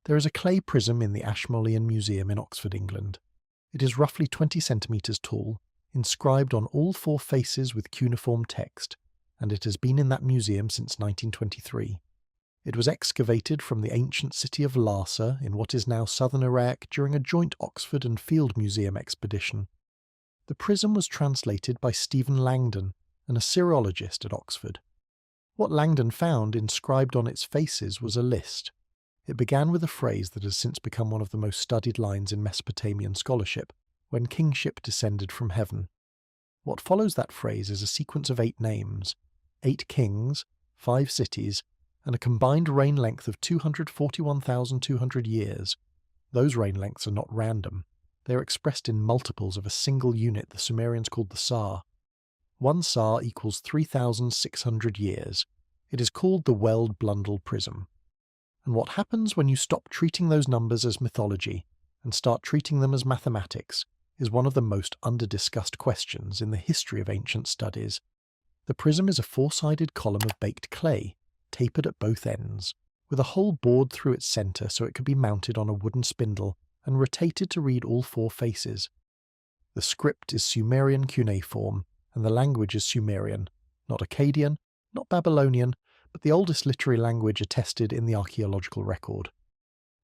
There is a clay prism in the Ashmolean Museum in Oxford, England. It is roughly 20 centimetres tall, inscribed on all four faces with cuneiform text, and it has been in that museum since 1923. It was excavated from the ancient city of Larsa in what is now southern Iraq during a joint Oxford and Field Museum expedition. The prism was translated by Stephen Langdon, an Assyriologist at Oxford. What Langdon found inscribed on its faces was a list. It began with a phrase that has since become one of the most studied lines in Mesopotamian scholarship, when kingship descended from heaven. What follows that phrase is a sequence of 8 names, 8 kings, 5 cities, and a combined reign length of 241,200 years. Those reign lengths are not random. They are expressed in multiples of a single unit the Sumerians called the sar. 1 sar equals 3,600 years. It is called the Weld-Blundell prism. And what happens when you stop treating those numbers as mythology and start treating them as mathematics is one of the most under-discussed questions in the history of ancient studies. The prism is a 4-sided column of baked clay, tapered at both ends, with a hole bored through its centre so it could be mounted on a wooden spindle and rotated to read all 4 faces. The script is Sumerian cuneiform, and the language is Sumerian, not Akkadian, not Babylonian, but the oldest literary language attested in the archaeological record.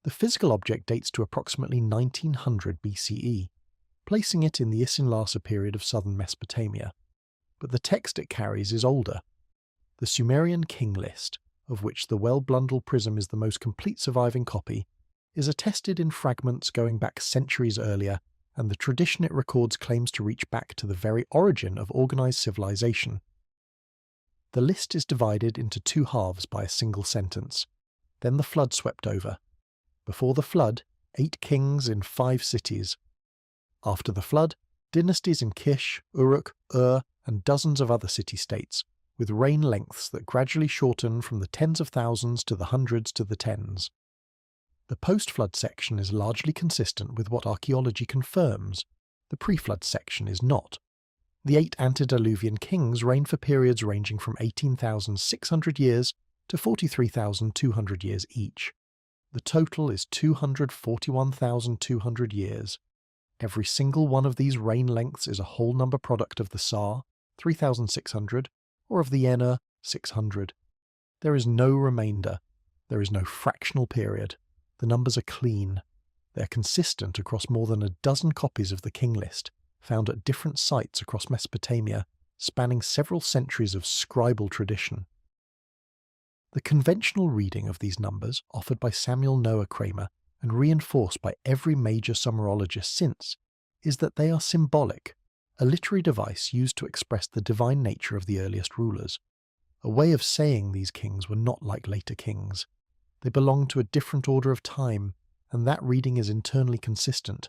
The physical object dates to approximately 1900 BCE, placing it in the Isin-Larsa period of southern Mesopotamia. But the text it carries is older. The Sumerian King List, of which the Weld-Blundell prism is the most complete surviving copy, is attested in fragments going back centuries earlier, and the tradition it records claims to reach back to the very origin of organised civilization. The list is divided into 2 halves by a single sentence. Then the flood swept over. Before the flood, 8 kings in 5 cities. After the flood, dynasties in Kish, Uruk, Ur, and dozens of other city-states, with reign lengths that gradually shorten from the tens of thousands to the hundreds to the tens. The post-flood section is largely consistent with what archaeology confirms. The pre-flood section is not. The 8 antediluvian kings reigned for periods ranging from 18,600 years to 43,200 years each. The total is 241,200 years. Every single one of these reign lengths is a whole number product of the Sar, 3,600, or of the Enner, 600. There is no remainder. There is no fractional period. The numbers are clean. They are consistent across more than a dozen copies of the King List, found at different sites across Mesopotamia, spanning several centuries of scribal tradition. The conventional reading of these numbers, offered by Samuel Noah Kramer and reinforced by every major Sumeriologist since, is that they are symbolic, a literary device used to express the divine nature of the earliest rulers, a way of saying these kings were not like later kings. They belonged to a different order of time, and that reading is internally consistent.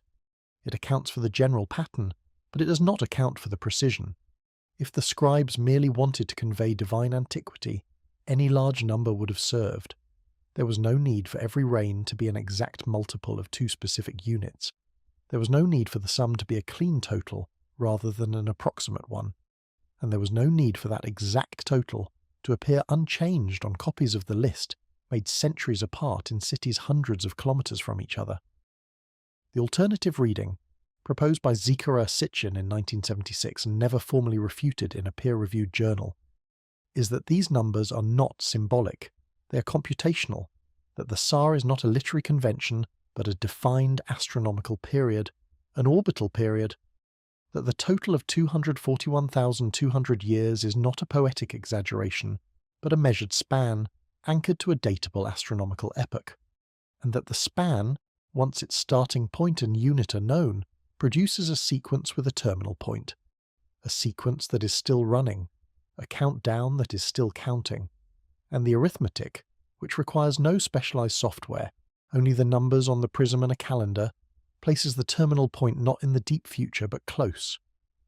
It accounts for the general pattern, but it does not account for the precision. If the scribes merely wanted to convey divine antiquity, any large number would have served. There was no need for every reign to be an exact multiple of 2 specific units. There was no need for the sum to be a clean total rather than an approximate one. And there was no need for that exact total to appear unchanged on copies of the list made centuries apart in cities hundreds of kilometres from each other. The alternative reading, proposed by Zikara Sitchin in 1976 and never formally refuted in a peer-reviewed journal, is that these numbers are not symbolic. They are computational, that the Sar is not a literary convention but a defined astronomical period, an orbital period, that the total of 241,200 years is not a poetic exaggeration, but a measured span, anchored to a datable astronomical epoch, and that the span, once its starting point and unit are known, produces a sequence with a terminal point, a sequence that is still running, a countdown that is still counting, and the arithmetic, which requires no specialized software, only the numbers on the prism and a calendar, places the terminal point not in the deep future but close.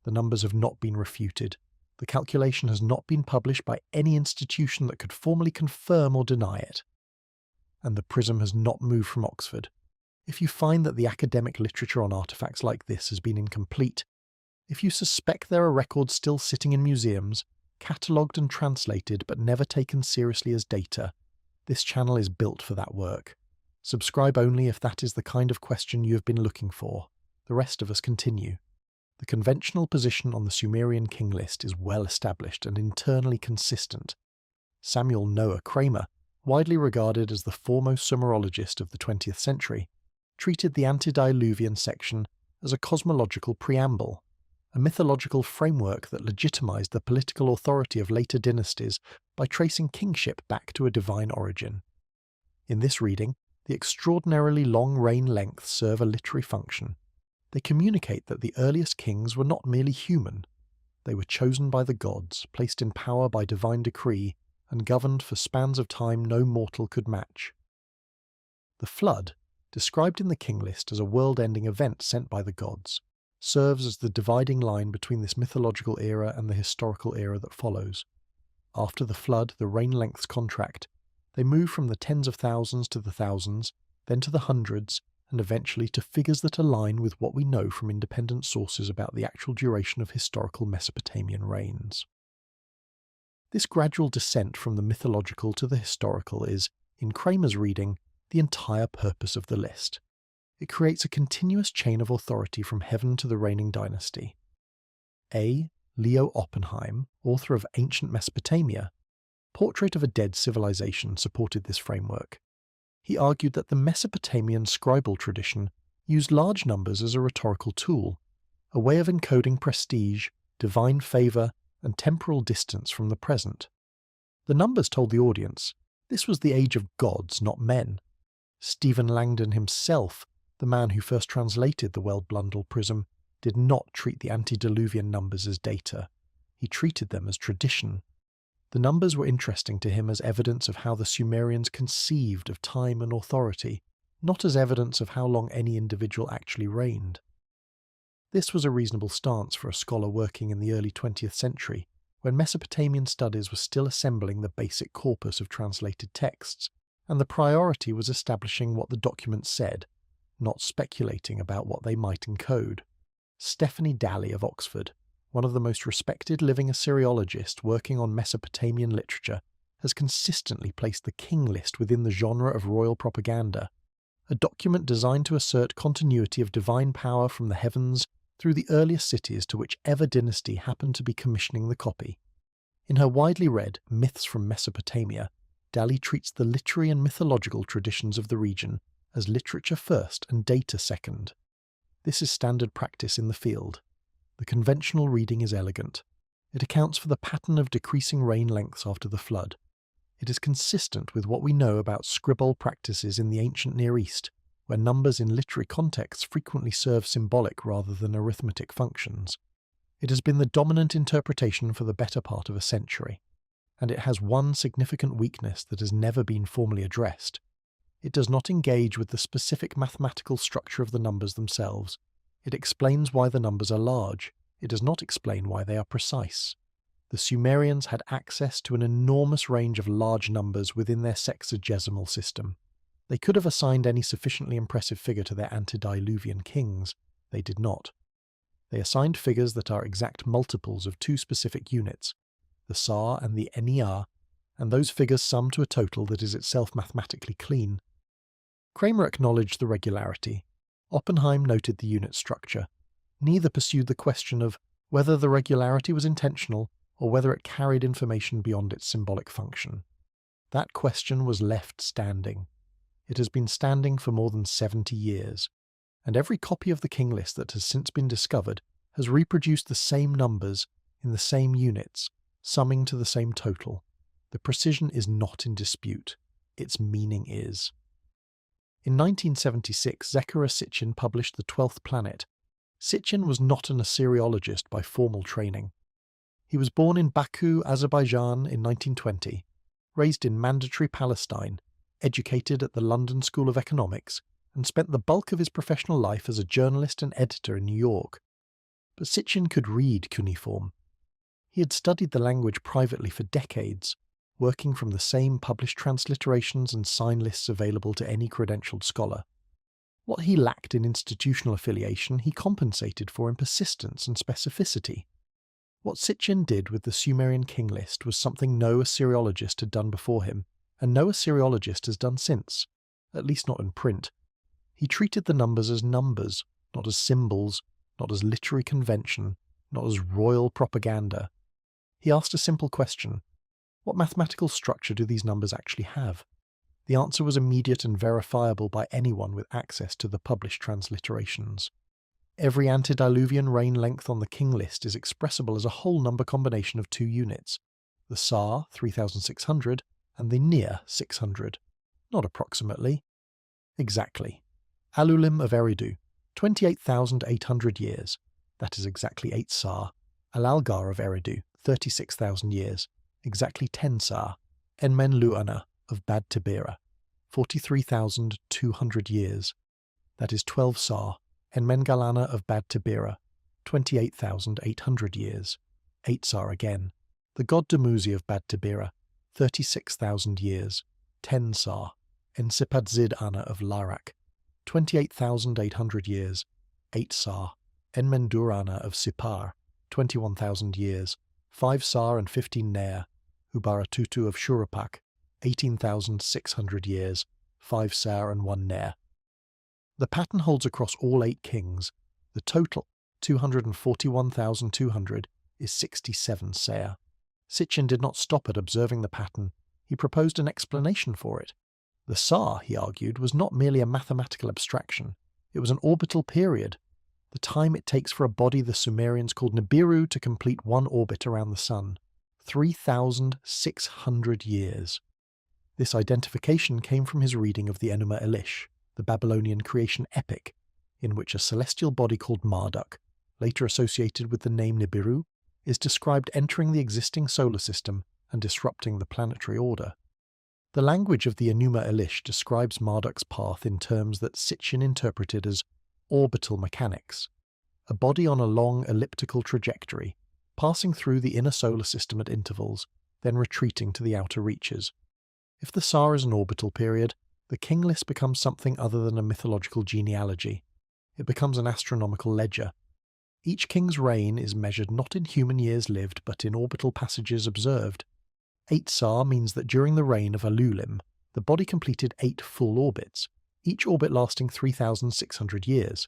The numbers have not been refuted. The calculation has not been published by any institution that could formally confirm or deny it. And the prism has not moved from Oxford. If you find that the academic literature on artefacts like this has been incomplete, if you suspect there are records still sitting in museums, catalogued and translated but never taken seriously as data, this channel is built for that work. Subscribe only if that is the kind of question you have been looking for. The rest of us continue. The conventional position on the Sumerian King List is well established and internally consistent. Samuel Noah Kramer, widely regarded as the foremost Sumerologist of the 20th century, treated the antediluvian section as a cosmological preamble, a mythological framework that legitimized the political authority of later dynasties by tracing kingship back to a divine origin. In this reading, the extraordinarily long reign lengths serve a literary function. They communicate that the earliest kings were not merely human. They were chosen by the gods, placed in power by divine decree, and governed for spans of time no mortal could match. The flood, described in the King List as a world-ending event sent by the gods, serves as the dividing line between this mythological era and the historical era that follows. After the flood, the reign lengths contract. They move from the tens of thousands to the thousands, then to the hundreds, and eventually to figures that align with what we know from independent sources about the actual duration of historical Mesopotamian reigns. This gradual descent from the mythological to the historical is, in Kramer's reading, the entire purpose of the list. It creates a continuous chain of authority from heaven to the reigning dynasty. A. Leo Oppenheim, author of Ancient Mesopotamia, Portrait of a Dead Civilization, supported this framework. He argued that the Mesopotamian scribal tradition used large numbers as a rhetorical tool, a way of encoding prestige, divine favour, and temporal distance from the present. The numbers told the audience this was the age of gods, not men. Stephen Langdon himself, the man who first translated the Weld-Blundell prism, did not treat the antediluvian numbers as data. He treated them as tradition. The numbers were interesting to him as evidence of how the Sumerians conceived of time and authority, not as evidence of how long any individual actually reigned. This was a reasonable stance for a scholar working in the early 20th century, when Mesopotamian studies were still assembling the basic corpus of translated texts, and the priority was establishing what the documents said, not speculating about what they might encode. Stephanie Dalley of Oxford, one of the most respected living Assyriologists working on Mesopotamian literature, has consistently placed the King List within the genre of royal propaganda, a document designed to assert continuity of divine power from the heavens through the earliest cities to whichever dynasty happened to be commissioning the copy. In her widely read Myths from Mesopotamia, Dalley treats the literary and mythological traditions of the region as literature first and data second. This is standard practice in the field. The conventional reading is elegant. It accounts for the pattern of decreasing reign lengths after the flood. It is consistent with what we know about scribal practices in the ancient Near East, where numbers in literary contexts frequently serve symbolic rather than arithmetic functions. It has been the dominant interpretation for the better part of a century, and it has one significant weakness that has never been formally addressed. It does not engage with the specific mathematical structure of the numbers themselves. It explains why the numbers are large. It does not explain why they are precise. The Sumerians had access to an enormous range of large numbers within their sexagesimal system. They could have assigned any sufficiently impressive figure to their antediluvian kings. They did not. They assigned figures that are exact multiples of two specific units, the Sar and the Ner, and those figures sum to a total that is itself mathematically clean. Kramer acknowledged the regularity. Oppenheim noted the unit structure. Neither pursued the question of whether the regularity was intentional or whether it carried information beyond its symbolic function. That question was left standing. It has been standing for more than 70 years, and every copy of the King List that has since been discovered has reproduced the same numbers in the same units, summing to the same total. The precision is not in dispute. Its meaning is. In 1976, Zechariah Sitchin published The 12th Planet. Sitchin was not an Assyriologist by formal training. He was born in Baku, Azerbaijan in 1920, raised in Mandatory Palestine, educated at the London School of Economics, and spent the bulk of his professional life as a journalist and editor in New York. But Sitchin could read cuneiform. He had studied the language privately for decades, working from the same published transliterations and sign lists available to any credentialed scholar. What he lacked in institutional affiliation, he compensated for in persistence and specificity. What Sitchin did with the Sumerian King List was something no Assyriologist had done before him, and no Assyriologist has done since: at least not in print. He treated the numbers as numbers, not as symbols, not as literary convention, not as royal propaganda. He asked a simple question: what mathematical structure do these numbers actually have? The answer was immediate and verifiable by anyone with access to the published transliterations. Every antediluvian reign length on the King List is expressible as a whole number combination of two units, the Sa, 3600, and the Nia, 600. Not approximately. Exactly. Alulim of Eridu, 28,800 years. That is exactly 8 Sa. Alalgar of Eridu, 36,000 years. Exactly 10 Sa. Enmenluana of Bad Tibera, 43,200 years. That is 12 Sa. Enmengalana of Bad Tibera, 28,800 years. 8 Sa again. The god Dumuzi of Bad Tibera, 36,000 years. 10 Sa. Ensipadzid Ana of Larak, 28,800 years. 8 Sa. Enmendurana of Sipar, 21,000 years. 5 Sa and 15 Ner. Ubaratutu of Shurapak, 18,600 years. 5 Sa and 1 Ner. The pattern holds across all 8 kings. The total, 241,200, is 67 Sa. Sitchin did not stop at observing the pattern. He proposed an explanation for it. The Sa, he argued, was not merely a mathematical abstraction. It was an orbital period, the time it takes for a body the Sumerians called Nibiru to complete one orbit around the sun. 3,600 years. This identification came from his reading of the Enuma Elish, the Babylonian creation epic, in which a celestial body called Marduk, later associated with the name Nibiru, is described entering the existing solar system and disrupting the planetary order. The language of the Enuma Elish describes Marduk's path in terms that Sitchin interpreted as orbital mechanics, a body on a long elliptical trajectory, passing through the inner solar system at intervals, then retreating to the outer reaches. If the Sa is an orbital period, the King List becomes something other than a mythological genealogy. It becomes an astronomical ledger. Each king's reign is measured not in human years lived, but in orbital passages observed. 8 Sa means that during the reign of Alulim, the body completed 8 full orbits, each orbit lasting 3,600 years.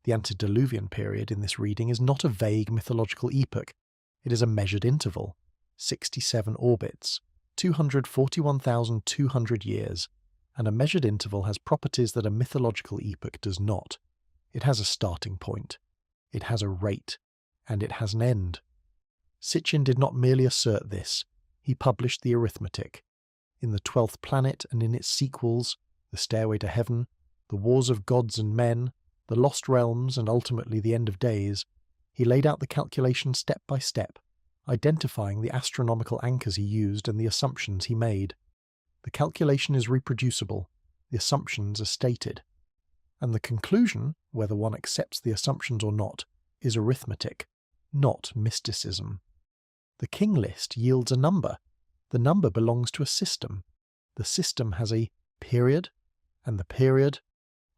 The antediluvian period in this reading is not a vague mythological epoch. It is a measured interval, 67 orbits, 241,200 years, and a measured interval has properties that a mythological epoch does not. It has a starting point, it has a rate, and it has an end. Sitchin did not merely assert this, he published the arithmetic. In the 12th Planet and in its sequels, The Stairway to Heaven, The Wars of Gods and Men, The Lost Realms, and ultimately The End of Days, he laid out the calculation step by step, identifying the astronomical anchors he used and the assumptions he made. The calculation is reproducible, the assumptions are stated, and the conclusion, whether one accepts the assumptions or not, is arithmetic, not mysticism. The King List yields a number. The number belongs to a system. The system has a period, and the period,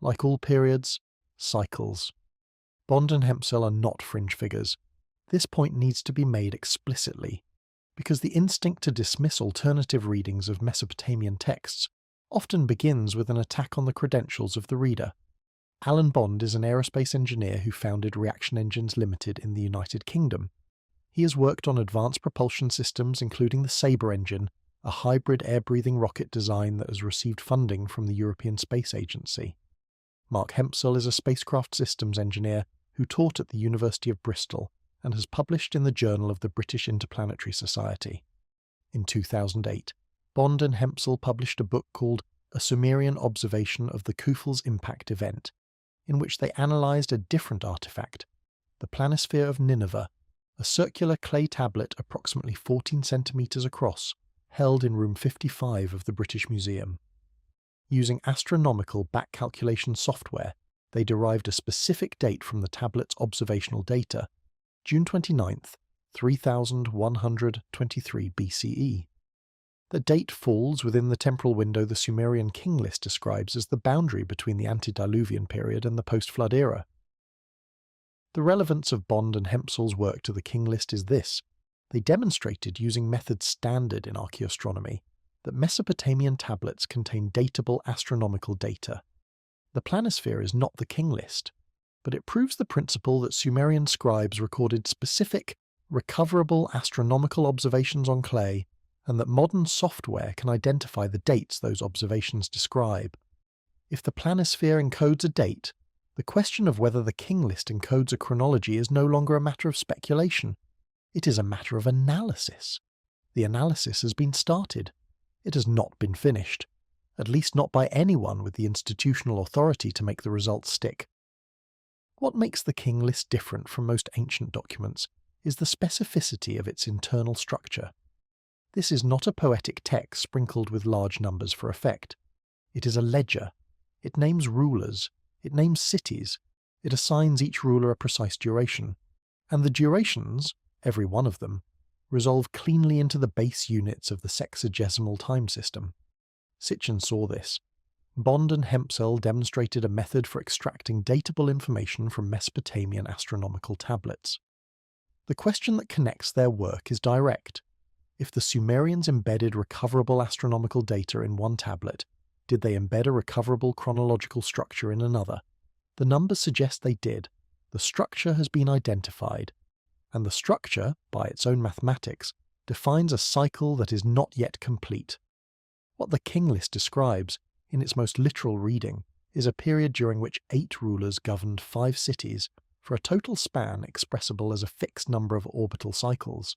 like all periods, cycles. Bond and Hempsel are not fringe figures. This point needs to be made explicitly, because the instinct to dismiss alternative readings of Mesopotamian texts often begins with an attack on the credentials of the reader. Alan Bond is an aerospace engineer who founded Reaction Engines Limited in the United Kingdom. He has worked on advanced propulsion systems including the Sabre engine, a hybrid air-breathing rocket design that has received funding from the European Space Agency. Mark Hempsel is a spacecraft systems engineer who taught at the University of Bristol and has published in the Journal of the British Interplanetary Society. In 2008, Bond and Hempsel published a book called A Sumerian Observation of the Khufu's Impact Event, in which they analysed a different artefact, the planisphere of Nineveh, a circular clay tablet approximately 14 centimetres across, held in room 55 of the British Museum. Using astronomical back calculation software, they derived a specific date from the tablet's observational data, June 29th, 3123 BCE. The date falls within the temporal window the Sumerian King List describes as the boundary between the antediluvian period and the post-flood era. The relevance of Bond and Hempsel's work to the King List is this: they demonstrated using methods standard in archaeoastronomy that Mesopotamian tablets contain datable astronomical data. The planisphere is not the King List, but it proves the principle that Sumerian scribes recorded specific, recoverable astronomical observations on clay, and that modern software can identify the dates those observations describe. If the planisphere encodes a date, the question of whether the King List encodes a chronology is no longer a matter of speculation. It is a matter of analysis. The analysis has been started. It has not been finished, at least not by anyone with the institutional authority to make the results stick. What makes the King List different from most ancient documents is the specificity of its internal structure. This is not a poetic text sprinkled with large numbers for effect. It is a ledger. It names rulers. It names cities. It assigns each ruler a precise duration. And the durations, every one of them, resolve cleanly into the base units of the sexagesimal time system. Sitchin saw this. Bond and Hempsel demonstrated a method for extracting datable information from Mesopotamian astronomical tablets. The question that connects their work is direct. If the Sumerians embedded recoverable astronomical data in one tablet, did they embed a recoverable chronological structure in another? The numbers suggest they did. The structure has been identified, and the structure, by its own mathematics, defines a cycle that is not yet complete. What the King List describes, in its most literal reading, is a period during which 8 rulers governed 5 cities for a total span expressible as a fixed number of orbital cycles.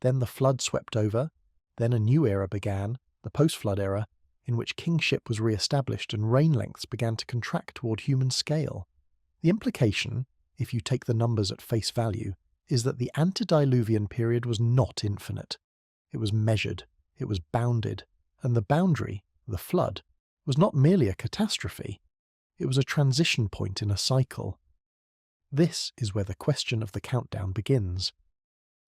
Then the flood swept over, then a new era began, the post-flood era, in which kingship was re-established and reign lengths began to contract toward human scale. The implication, if you take the numbers at face value, is that the antediluvian period was not infinite. It was measured, it was bounded, and the boundary, the flood, was not merely a catastrophe. It was a transition point in a cycle. This is where the question of the countdown begins.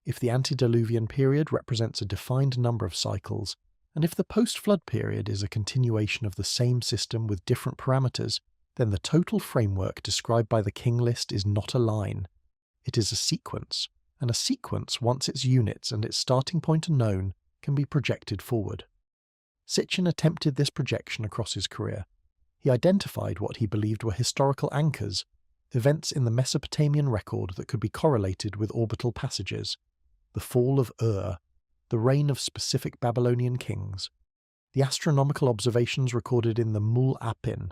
If the antediluvian period represents a defined number of cycles, and if the post-flood period is a continuation of the same system with different parameters, then the total framework described by the King List is not a line. It is a sequence, and a sequence, once its units and its starting point are known, can be projected forward. Sitchin attempted this projection across his career. He identified what he believed were historical anchors, events in the Mesopotamian record that could be correlated with orbital passages, the fall of Ur, the reign of specific Babylonian kings, the astronomical observations recorded in the Mul-Apin,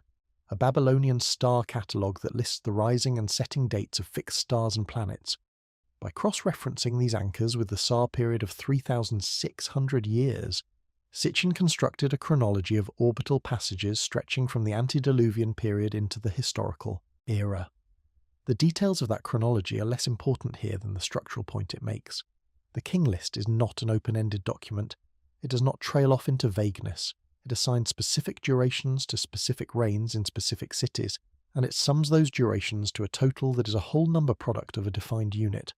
a Babylonian star catalogue that lists the rising and setting dates of fixed stars and planets. By cross-referencing these anchors with the Tsar period of 3,600 years, Sitchin constructed a chronology of orbital passages stretching from the antediluvian period into the historical era. The details of that chronology are less important here than the structural point it makes. The King List is not an open-ended document. It does not trail off into vagueness. It assigns specific durations to specific reigns in specific cities, and it sums those durations to a total that is a whole number product of a defined unit.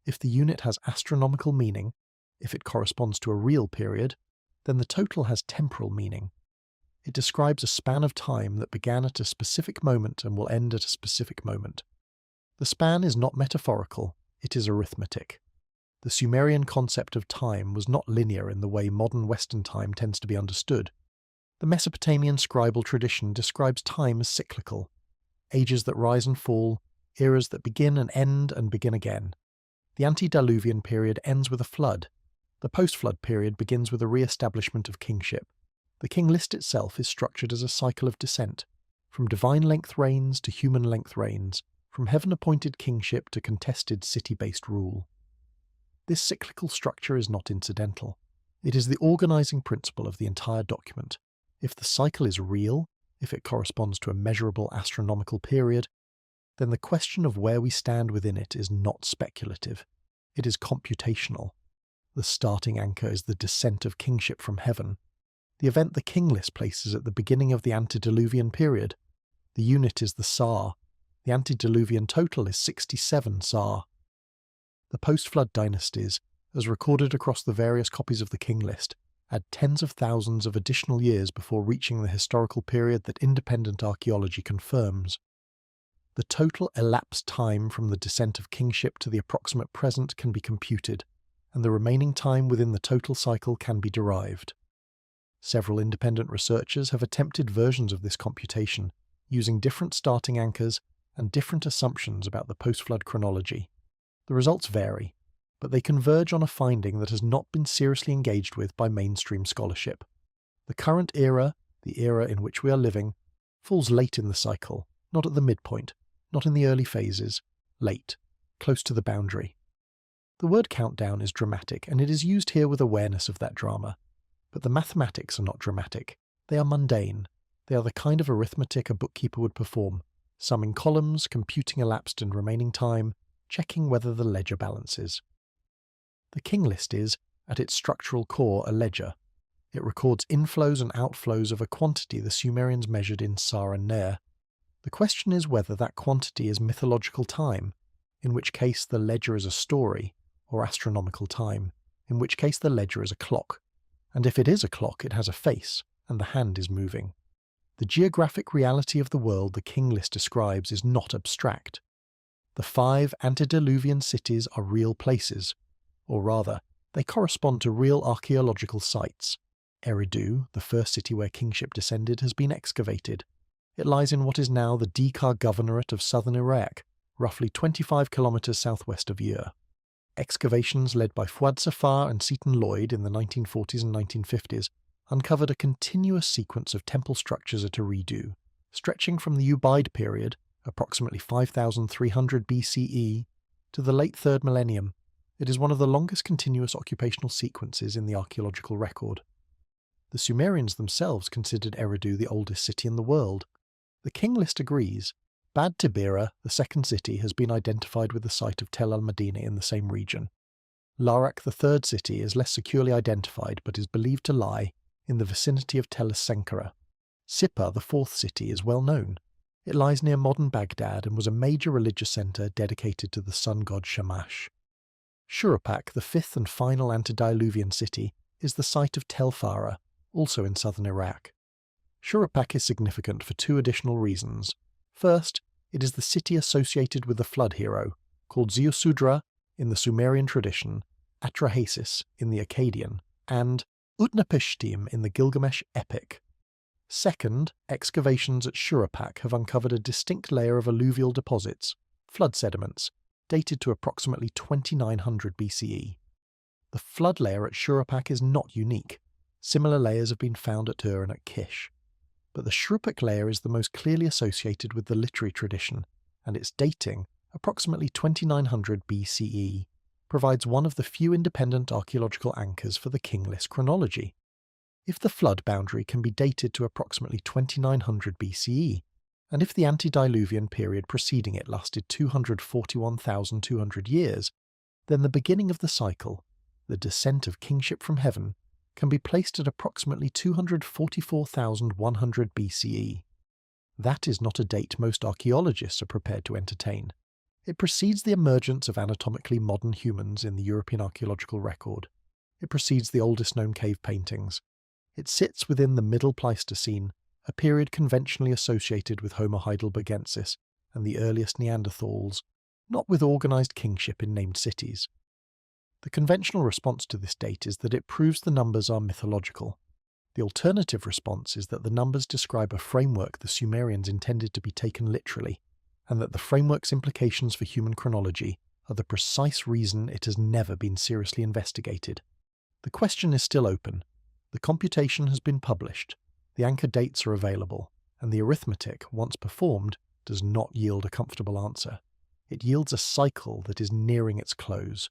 If the unit has astronomical meaning, if it corresponds to a real period, then the total has temporal meaning. It describes a span of time that began at a specific moment and will end at a specific moment. The span is not metaphorical, it is arithmetic. The Sumerian concept of time was not linear in the way modern Western time tends to be understood. The Mesopotamian scribal tradition describes time as cyclical, ages that rise and fall, eras that begin and begin again. The antediluvian period ends with a flood. The post-flood period begins with a re-establishment of kingship. The King List itself is structured as a cycle of descent, from divine-length reigns to human-length reigns, from heaven-appointed kingship to contested city-based rule. This cyclical structure is not incidental. It is the organizing principle of the entire document. If the cycle is real, if it corresponds to a measurable astronomical period, then the question of where we stand within it is not speculative. It is computational. The starting anchor is the descent of kingship from heaven, the event the King List places at the beginning of the antediluvian period. The unit is the Tsar. The antediluvian total is 67 Tsar. The post-flood dynasties, as recorded across the various copies of the King List, add tens of thousands of additional years before reaching the historical period that independent archaeology confirms. The total elapsed time from the descent of kingship to the approximate present can be computed, and the remaining time within the total cycle can be derived. Several independent researchers have attempted versions of this computation using different starting anchors and different assumptions about the post-flood chronology. The results vary, but they converge on a finding that has not been seriously engaged with by mainstream scholarship. The current era, the era in which we are living, falls late in the cycle, not at the midpoint, not in the early phases, late, close to the boundary. The word countdown is dramatic, and it is used here with awareness of that drama. But the mathematics are not dramatic. They are mundane. They are the kind of arithmetic a bookkeeper would perform, summing columns, computing elapsed and remaining time, checking whether the ledger balances. The King List is, at its structural core, a ledger. It records inflows and outflows of a quantity the Sumerians measured in Sar and Ner. The question is whether that quantity is mythological time, in which case the ledger is a story, or astronomical time, in which case the ledger is a clock. And if it is a clock, it has a face, and the hand is moving. The geographic reality of the world the King List describes is not abstract. The 5 antediluvian cities are real places, or rather, they correspond to real archaeological sites. Eridu, the first city where kingship descended, has been excavated. It lies in what is now the Dekar Governorate of southern Iraq, roughly 25 kilometers southwest of Ur. Excavations led by Fuad Safar and Seton Lloyd in the 1940s and 1950s uncovered a continuous sequence of temple structures at Eridu, stretching from the Ubaid period, approximately 5300 BCE, to the late 3rd millennium. It is one of the longest continuous occupational sequences in the archaeological record. The Sumerians themselves considered Eridu the oldest city in the world. The King List agrees. Bad Tibira, the second city, has been identified with the site of Tel al-Madina in the same region. Larak, the third city, is less securely identified but is believed to lie in the vicinity of Tel es-Senkara. Sippar, the fourth city, is well known. It lies near modern Baghdad and was a major religious centre dedicated to the sun god Shamash. Shuruppak, the fifth and final antediluvian city, is the site of Tel Farah, also in southern Iraq. Shuruppak is significant for 2 additional reasons. First, it is the city associated with the flood hero, called Ziusudra in the Sumerian tradition, Atrahasis in the Akkadian, and Utnapishtim in the Gilgamesh epic. Second, excavations at Shuruppak have uncovered a distinct layer of alluvial deposits, flood sediments, dated to approximately 2900 BCE. The flood layer at Shuruppak is not unique. Similar layers have been found at Ur and at Kish. But the Shuruppak layer is the most clearly associated with the literary tradition, and its dating, approximately 2900 BCE, provides one of the few independent archaeological anchors for the King List chronology. If the flood boundary can be dated to approximately 2900 BCE, and if the antediluvian period preceding it lasted 241,200 years, then the beginning of the cycle, the descent of kingship from heaven, can be placed at approximately 244,100 BCE. That is not a date most archaeologists are prepared to entertain. It precedes the emergence of anatomically modern humans in the European archaeological record. It precedes the oldest known cave paintings. It sits within the Middle Pleistocene, a period conventionally associated with Homo heidelbergensis and the earliest Neanderthals, not with organised kingship in named cities. The conventional response to this date is that it proves the numbers are mythological. The alternative response is that the numbers describe a framework the Sumerians intended to be taken literally, and that the framework's implications for human chronology are the precise reason it has never been seriously investigated. The question is still open. The computation has been published, the anchor dates are available, and the arithmetic, once performed, does not yield a comfortable answer. It yields a cycle that is nearing its close.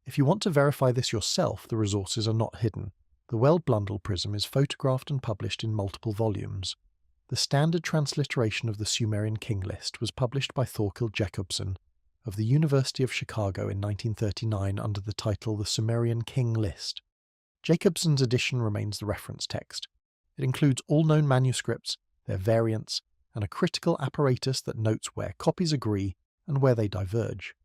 If you want to verify this yourself, the resources are not hidden. The Weld-Blundell prism is photographed and published in multiple volumes. The standard transliteration of the Sumerian King List was published by Thorkild Jacobsen of the University of Chicago in 1939 under the title The Sumerian King List. Jacobsen's edition remains the reference text. It includes all known manuscripts, their variants, and a critical apparatus that notes where copies agree and where they diverge.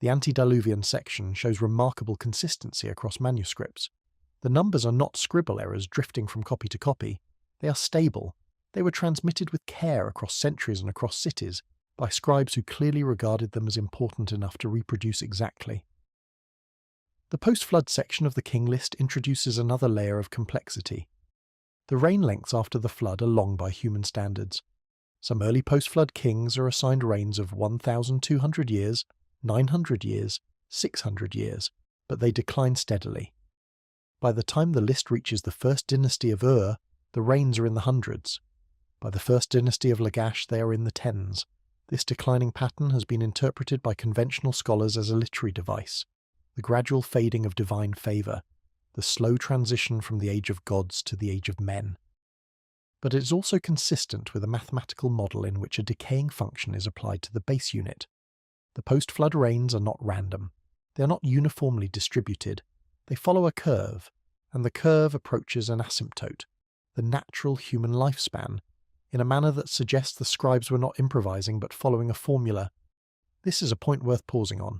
The antediluvian section shows remarkable consistency across manuscripts. The numbers are not scribal errors drifting from copy to copy. They are stable. They were transmitted with care across centuries and across cities by scribes who clearly regarded them as important enough to reproduce exactly. The post-flood section of the King List introduces another layer of complexity. The reign lengths after the flood are long by human standards. Some early post-flood kings are assigned reigns of 1,200 years, 900 years, 600 years, but they decline steadily. By the time the list reaches the first dynasty of Ur, the reigns are in the hundreds. By the first dynasty of Lagash, they are in the tens. This declining pattern has been interpreted by conventional scholars as a literary device, the gradual fading of divine favour, the slow transition from the age of gods to the age of men. But it is also consistent with a mathematical model in which a decaying function is applied to the base unit. The post-flood reigns are not random. They are not uniformly distributed. They follow a curve, and the curve approaches an asymptote, the natural human lifespan, in a manner that suggests the scribes were not improvising but following a formula. This is a point worth pausing on.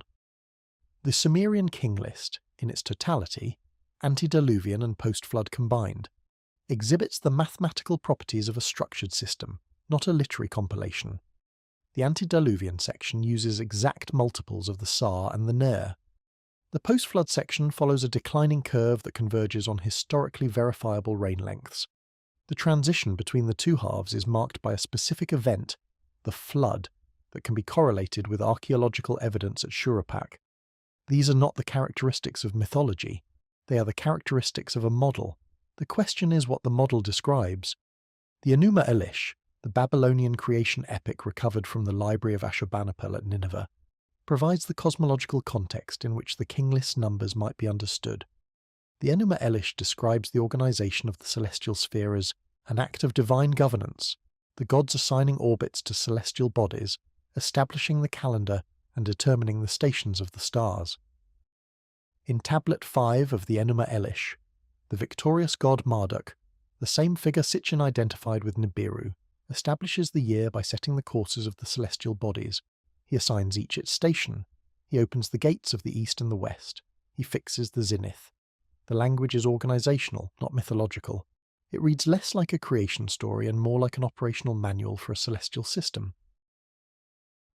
The Sumerian King List, in its totality, antediluvian and post-flood combined, exhibits the mathematical properties of a structured system, not a literary compilation. The antediluvian section uses exact multiples of the Sa and the Ner. The post-flood section follows a declining curve that converges on historically verifiable reign lengths. The transition between the two halves is marked by a specific event, the flood, that can be correlated with archaeological evidence at Shuruppak. These are not the characteristics of mythology, they are the characteristics of a model. The question is what the model describes. The Enuma Elish, the Babylonian creation epic recovered from the library of Ashurbanipal at Nineveh, provides the cosmological context in which the King List numbers might be understood. The Enuma Elish describes the organization of the celestial sphere as an act of divine governance, the gods assigning orbits to celestial bodies, establishing the calendar and determining the stations of the stars. In Tablet 5 of the Enuma Elish, the victorious god Marduk, the same figure Sitchin identified with Nibiru, establishes the year by setting the courses of the celestial bodies. He assigns each its station. He opens the gates of the east and the west. He fixes the zenith. The language is organizational, not mythological. It reads less like a creation story and more like an operational manual for a celestial system.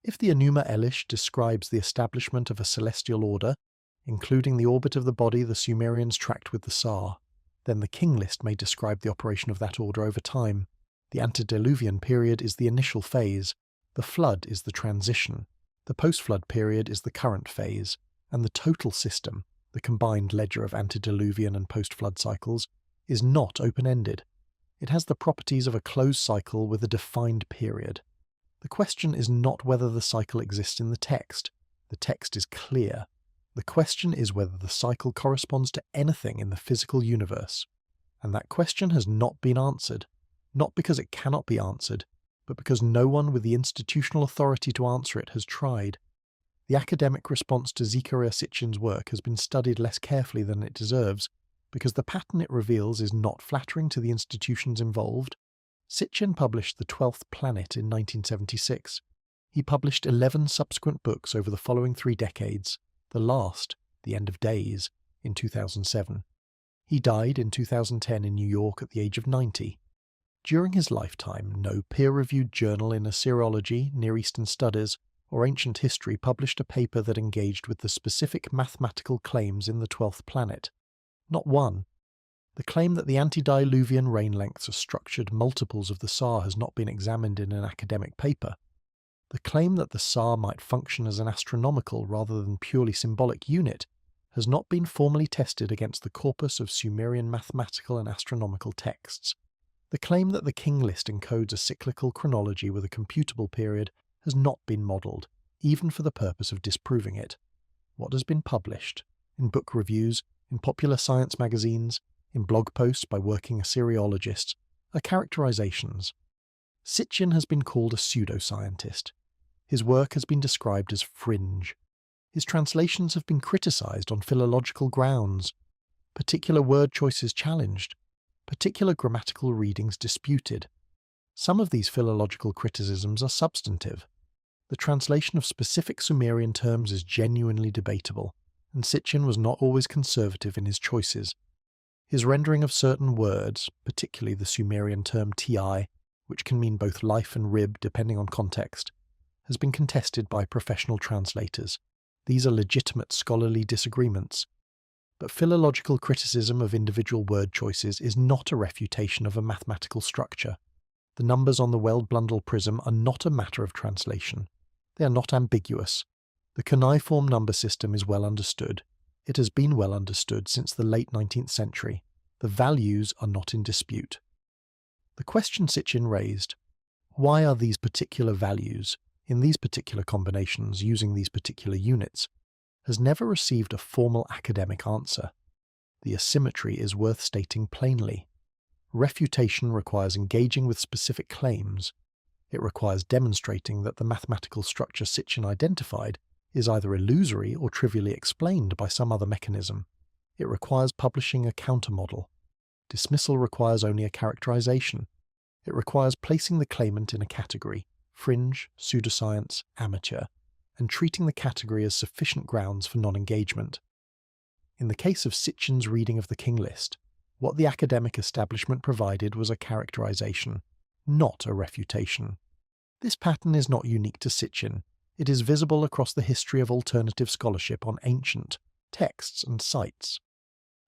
If the Enuma Elish describes the establishment of a celestial order, including the orbit of the body the Sumerians tracked with the Sa, then the King List may describe the operation of that order over time. The antediluvian period is the initial phase, the flood is the transition, the post-flood period is the current phase, and the total system, the combined ledger of antediluvian and post-flood cycles, is not open-ended. It has the properties of a closed cycle with a defined period. The question is not whether the cycle exists in the text. The text is clear. The question is whether the cycle corresponds to anything in the physical universe. And that question has not been answered, not because it cannot be answered, but because no one with the institutional authority to answer it has tried. The academic response to Zecharia Sitchin's work has been studied less carefully than it deserves, because the pattern it reveals is not flattering to the institutions involved. Sitchin published The 12th Planet in 1976. He published 11 subsequent books over the following 3 decades, the last, The End of Days, in 2007. He died in 2010 in New York at the age of 90. During his lifetime, no peer-reviewed journal in Assyriology, Near Eastern Studies, or ancient history published a paper that engaged with the specific mathematical claims in the 12th planet. Not one. The claim that the antediluvian reign lengths are structured multiples of the Sa has not been examined in an academic paper. The claim that the Sa might function as an astronomical rather than purely symbolic unit has not been formally tested against the corpus of Sumerian mathematical and astronomical texts. The claim that the King List encodes a cyclical chronology with a computable period has not been modelled, even for the purpose of disproving it. What has been published, in book reviews, in popular science magazines, in blog posts by working Assyriologists, are characterizations. Sitchin has been called a pseudoscientist. His work has been described as fringe. His translations have been criticized on philological grounds, particular word choices challenged, particular grammatical readings disputed. Some of these philological criticisms are substantive. The translation of specific Sumerian terms is genuinely debatable, and Sitchin was not always conservative in his choices. His rendering of certain words, particularly the Sumerian term ti, which can mean both life and rib depending on context, has been contested by professional translators. These are legitimate scholarly disagreements. but philological criticism of individual word choices is not a refutation of a mathematical structure. The numbers on the Weld-Blundell prism are not a matter of translation. They are not ambiguous. The cuneiform number system is well understood. It has been well understood since the late 19th century. The values are not in dispute. The question Sitchin raised, why are these particular values, in these particular combinations, using these particular units, has never received a formal academic answer. The asymmetry is worth stating plainly. Refutation requires engaging with specific claims. It requires demonstrating that the mathematical structure Sitchin identified is either illusory or trivially explained by some other mechanism. It requires publishing a countermodel. Dismissal requires only a characterization. It requires placing the claimant in a category, fringe, pseudoscience, amateur, and treating the category as sufficient grounds for non-engagement. In the case of Sitchin's reading of the King List, what the academic establishment provided was a characterization, not a refutation. This pattern is not unique to Sitchin. It is visible across the history of alternative scholarship on ancient texts and sites.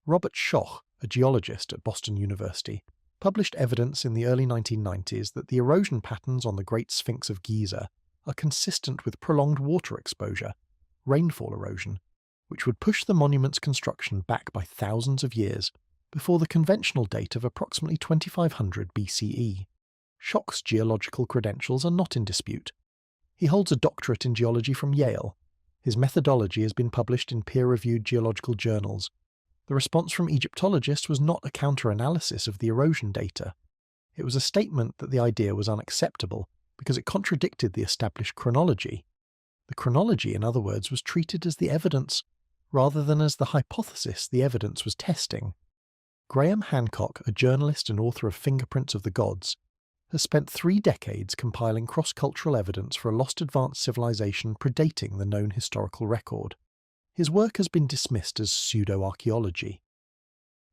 Robert Schoch, a geologist at Boston University, published evidence in the early 1990s that the erosion patterns on the Great Sphinx of Giza are consistent with prolonged water exposure, rainfall erosion, which would push the monument's construction back by thousands of years before the conventional date of approximately 2500 BCE. Schoch's geological credentials are not in dispute. He holds a doctorate in geology from Yale. His methodology has been published in peer-reviewed geological journals. The response from Egyptologists was not a counter-analysis of the erosion data. It was a statement that the idea was unacceptable because it contradicted the established chronology. The chronology, in other words, was treated as the evidence rather than as the hypothesis the evidence was testing. Graham Hancock, a journalist and author of Fingerprints of the Gods, has spent 3 decades compiling cross-cultural evidence for a lost advanced civilization predating the known historical record. His work has been dismissed as pseudo-archaeology.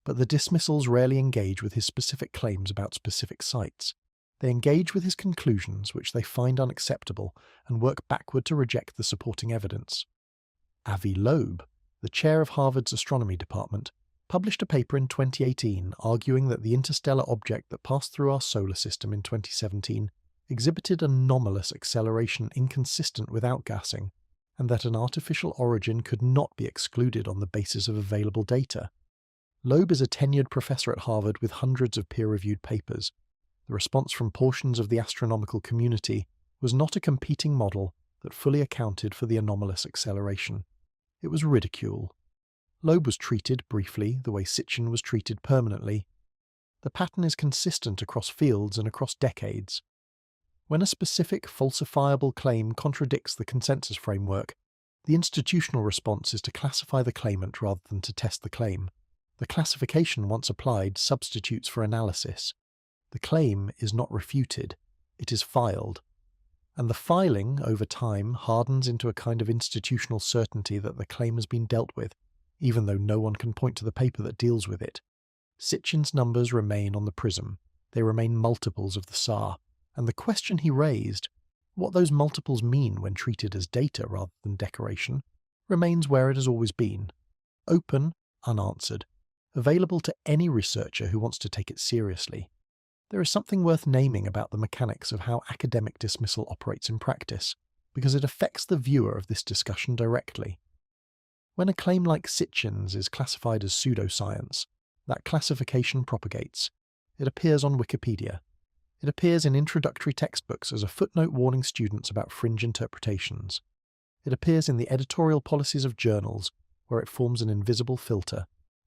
But the dismissals rarely engage with his specific claims about specific sites. They engage with his conclusions, which they find unacceptable, and work backward to reject the supporting evidence. Avi Loeb, the chair of Harvard's astronomy department, published a paper in 2018 arguing that the interstellar object that passed through our solar system in 2017 exhibited anomalous acceleration inconsistent with outgassing, and that an artificial origin could not be excluded on the basis of available data. Loeb is a tenured professor at Harvard with hundreds of peer-reviewed papers. The response from portions of the astronomical community was not a competing model that fully accounted for the anomalous acceleration. It was ridicule. Loeb was treated, briefly, the way Sitchin was treated permanently. The pattern is consistent across fields and across decades. When a specific, falsifiable claim contradicts the consensus framework, the institutional response is to classify the claimant rather than to test the claim. The classification, once applied, substitutes for analysis. The claim is not refuted, it is filed. And the filing, over time, hardens into a kind of institutional certainty that the claim has been dealt with, even though no one can point to the paper that deals with it. Sitchin's numbers remain on the prism. They remain multiples of the SAR. And the question he raised, what those multiples mean when treated as data rather than decoration, remains where it has always been. Open, unanswered. Available to any researcher who wants to take it seriously. There is something worth naming about the mechanics of how academic dismissal operates in practice, because it affects the viewer of this discussion directly. When a claim like Sitchin's is classified as pseudoscience, that classification propagates. It appears on Wikipedia. It appears in introductory textbooks as a footnote warning students about fringe interpretations. It appears in the editorial policies of journals, where it forms an invisible filter.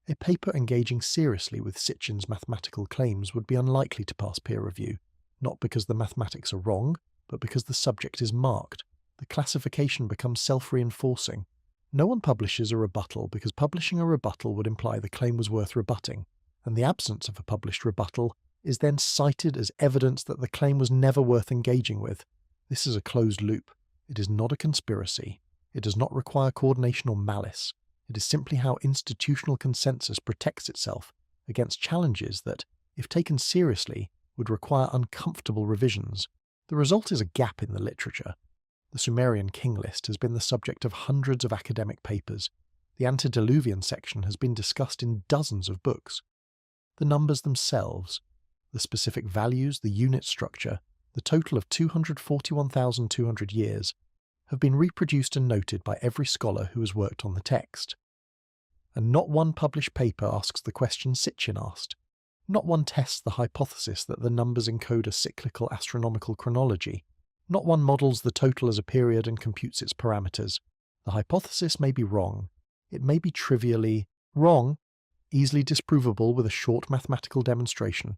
A paper engaging seriously with Sitchin's mathematical claims would be unlikely to pass peer review, not because the mathematics are wrong, but because the subject is marked. The classification becomes self-reinforcing. No one publishes a rebuttal because publishing a rebuttal would imply the claim was worth rebutting, and the absence of a published rebuttal is then cited as evidence that the claim was never worth engaging with. This is a closed loop. It is not a conspiracy. It does not require coordination or malice. It is simply how institutional consensus protects itself against challenges that, if taken seriously, would require uncomfortable revisions. The result is a gap in the literature. The Sumerian King List has been the subject of hundreds of academic papers. The The antediluvian section has been discussed in dozens of books. The numbers themselves, the specific values, the unit structure, the total of 241,200 years, have been reproduced and noted by every scholar who has worked on the text. And not one published paper asks the question Sitchin asked. Not one tests the hypothesis that the numbers encode a cyclical astronomical chronology. Not one models the total as a period and computes its parameters. The hypothesis may be wrong. It may be trivially wrong, easily disprovable with a short mathematical demonstration.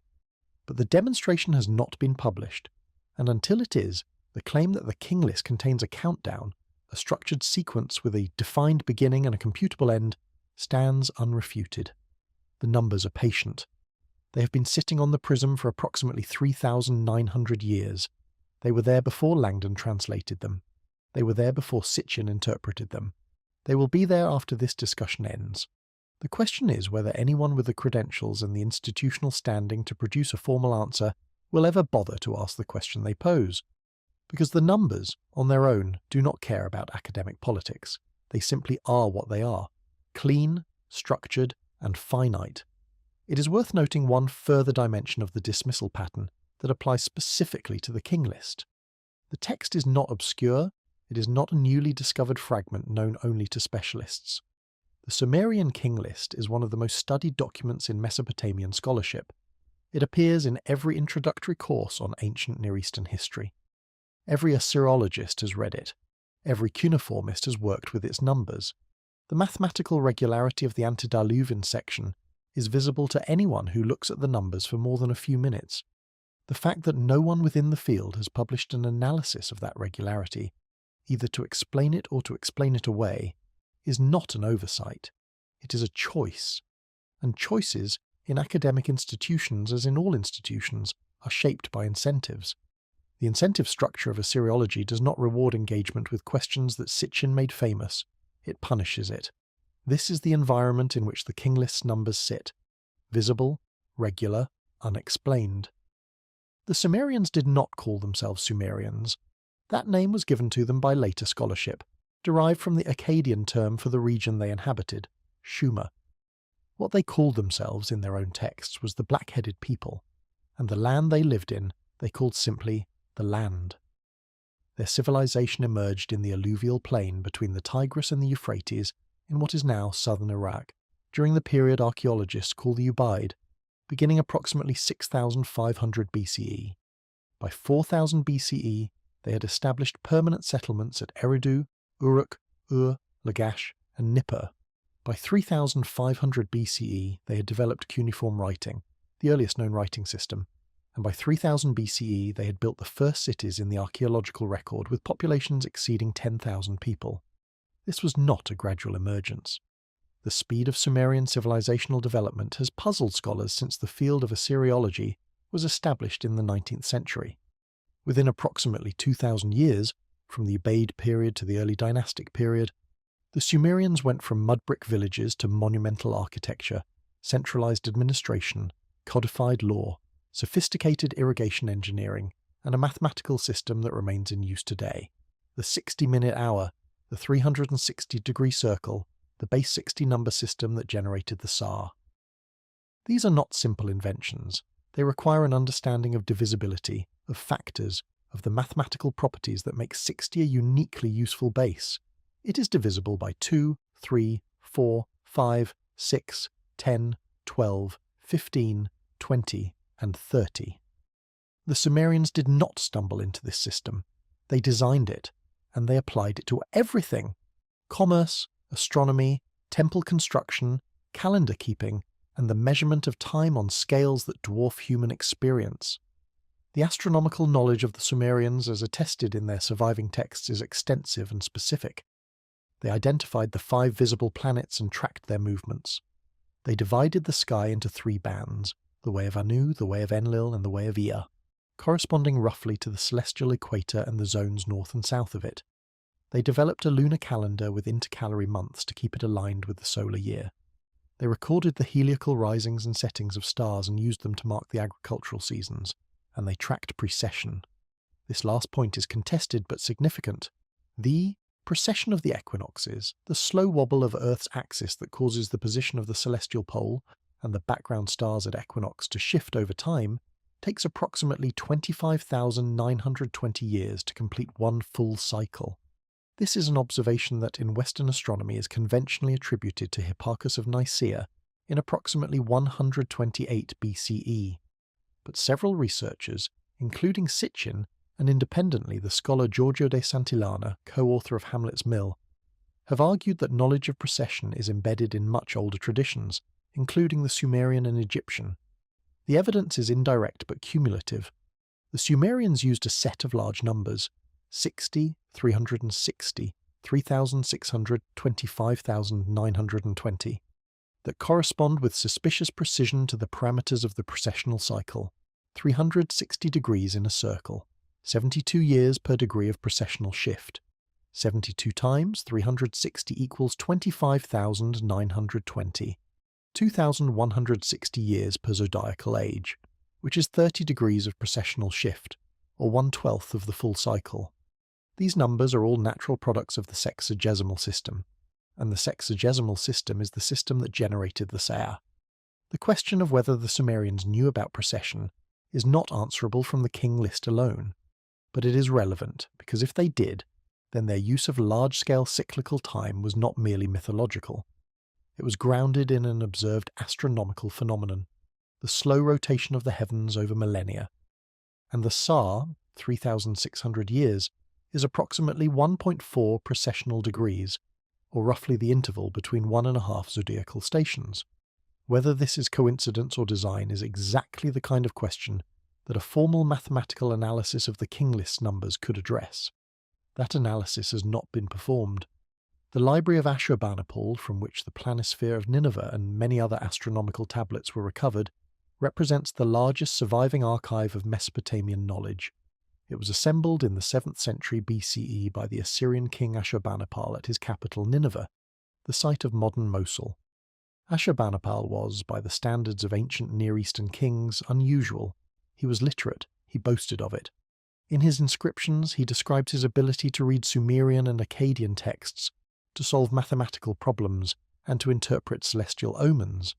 But the demonstration has not been published, and until it is, the claim that the King List contains a countdown, a structured sequence with a defined beginning and a computable end, stands unrefuted. The numbers are patient. They have been sitting on the prism for approximately 3,900 years. They were there before Langdon translated them. They were there before Sitchin interpreted them. They will be there after this discussion ends. The question is whether anyone with the credentials and the institutional standing to produce a formal answer will ever bother to ask the question they pose. Because the numbers, on their own, do not care about academic politics. They simply are what they are: clean, structured, and finite. It is worth noting one further dimension of the dismissal pattern that applies specifically to the King List. The text is not obscure. It is not a newly discovered fragment known only to specialists. The Sumerian King List is one of the most studied documents in Mesopotamian scholarship. It appears in every introductory course on ancient Near Eastern history. Every Assyriologist has read it. Every cuneiformist has worked with its numbers. The mathematical regularity of the antediluvian section is visible to anyone who looks at the numbers for more than a few minutes. The fact that no one within the field has published an analysis of that regularity, either to explain it or to explain it away, is not an oversight. It is a choice. And choices, in academic institutions as in all institutions, are shaped by incentives. The incentive structure of Assyriology does not reward engagement with questions that Sitchin made famous. It punishes it. This is the environment in which the King List's numbers sit: visible, regular, unexplained. The Sumerians did not call themselves Sumerians. That name was given to them by later scholarship, derived from the Akkadian term for the region they inhabited, Shuma. What they called themselves in their own texts was the black-headed people, and the land they lived in they called simply the land. Their civilization emerged in the alluvial plain between the Tigris and the Euphrates in what is now southern Iraq, during the period archaeologists call the Ubaid, beginning approximately 6,500 BCE. By 4000 BCE, they had established permanent settlements at Eridu, Uruk, Ur, Lagash, and Nippur. By 3500 BCE, they had developed cuneiform writing, the earliest known writing system, and by 3000 BCE they had built the first cities in the archaeological record with populations exceeding 10,000 people. This was not a gradual emergence. The speed of Sumerian civilizational development has puzzled scholars since the field of Assyriology was established in the 19th century. Within approximately 2,000 years, from the Ubaid period to the early dynastic period, the Sumerians went from mud brick villages to monumental architecture, centralized administration, codified law, sophisticated irrigation engineering, and a mathematical system that remains in use today: the 60-minute hour, the 360-degree circle, the base 60 number system that generated the SAR. These are not simple inventions. They require an understanding of divisibility, of factors, of the mathematical properties that make 60 a uniquely useful base. It is divisible by 2, 3, 4, 5, 6, 10, 12, 15, 20, and 30. The Sumerians did not stumble into this system. They designed it, and they applied it to everything: commerce, astronomy, temple construction, calendar keeping, and the measurement of time on scales that dwarf human experience. The astronomical knowledge of the Sumerians, as attested in their surviving texts, is extensive and specific. They identified the 5 visible planets and tracked their movements. They divided the sky into 3 bands: the way of Anu, the way of Enlil, and the way of Ea, corresponding roughly to the celestial equator and the zones north and south of it. They developed a lunar calendar with intercalary months to keep it aligned with the solar year. They recorded the heliacal risings and settings of stars and used them to mark the agricultural seasons, and they tracked precession. This last point is contested but significant. The Precession of the equinoxes, the slow wobble of Earth's axis that causes the position of the celestial pole and the background stars at equinox to shift over time, takes approximately 25,920 years to complete one full cycle. This is an observation that in Western astronomy is conventionally attributed to Hipparchus of Nicaea in approximately 128 BCE. But several researchers, including Sitchin and independently the scholar Giorgio de Santillana, co-author of Hamlet's Mill, have argued that knowledge of precession is embedded in much older traditions, including the Sumerian and Egyptian. The evidence is indirect but cumulative. The Sumerians used a set of large numbers, 60, 360, 3,600, 25,920, that correspond with suspicious precision to the parameters of the precessional cycle, 360 degrees in a circle, 72 years per degree of precessional shift. 72 times 360 equals 25,920. 2,160 years per zodiacal age, which is 30 degrees of precessional shift, or 1/12 of the full cycle. These numbers are all natural products of the sexagesimal system, and the sexagesimal system is the system that generated the Seah. The question of whether the Sumerians knew about precession is not answerable from the King List alone, but it is relevant because if they did, then their use of large-scale cyclical time was not merely mythological. It was grounded in an observed astronomical phenomenon, the slow rotation of the heavens over millennia. And the Sa, 3,600 years, is approximately 1.4 precessional degrees, or roughly the interval between 1.5 zodiacal stations. Whether this is coincidence or design is exactly the kind of question that a formal mathematical analysis of the King List numbers could address. That analysis has not been performed. The library of Ashurbanipal, from which the planisphere of Nineveh and many other astronomical tablets were recovered, represents the largest surviving archive of Mesopotamian knowledge. It was assembled in the 7th century BCE by the Assyrian king Ashurbanipal at his capital Nineveh, the site of modern Mosul. Ashurbanipal was, by the standards of ancient Near Eastern kings, unusual. He was literate, he boasted of it. In his inscriptions, he describes his ability to read Sumerian and Akkadian texts, to solve mathematical problems, and to interpret celestial omens.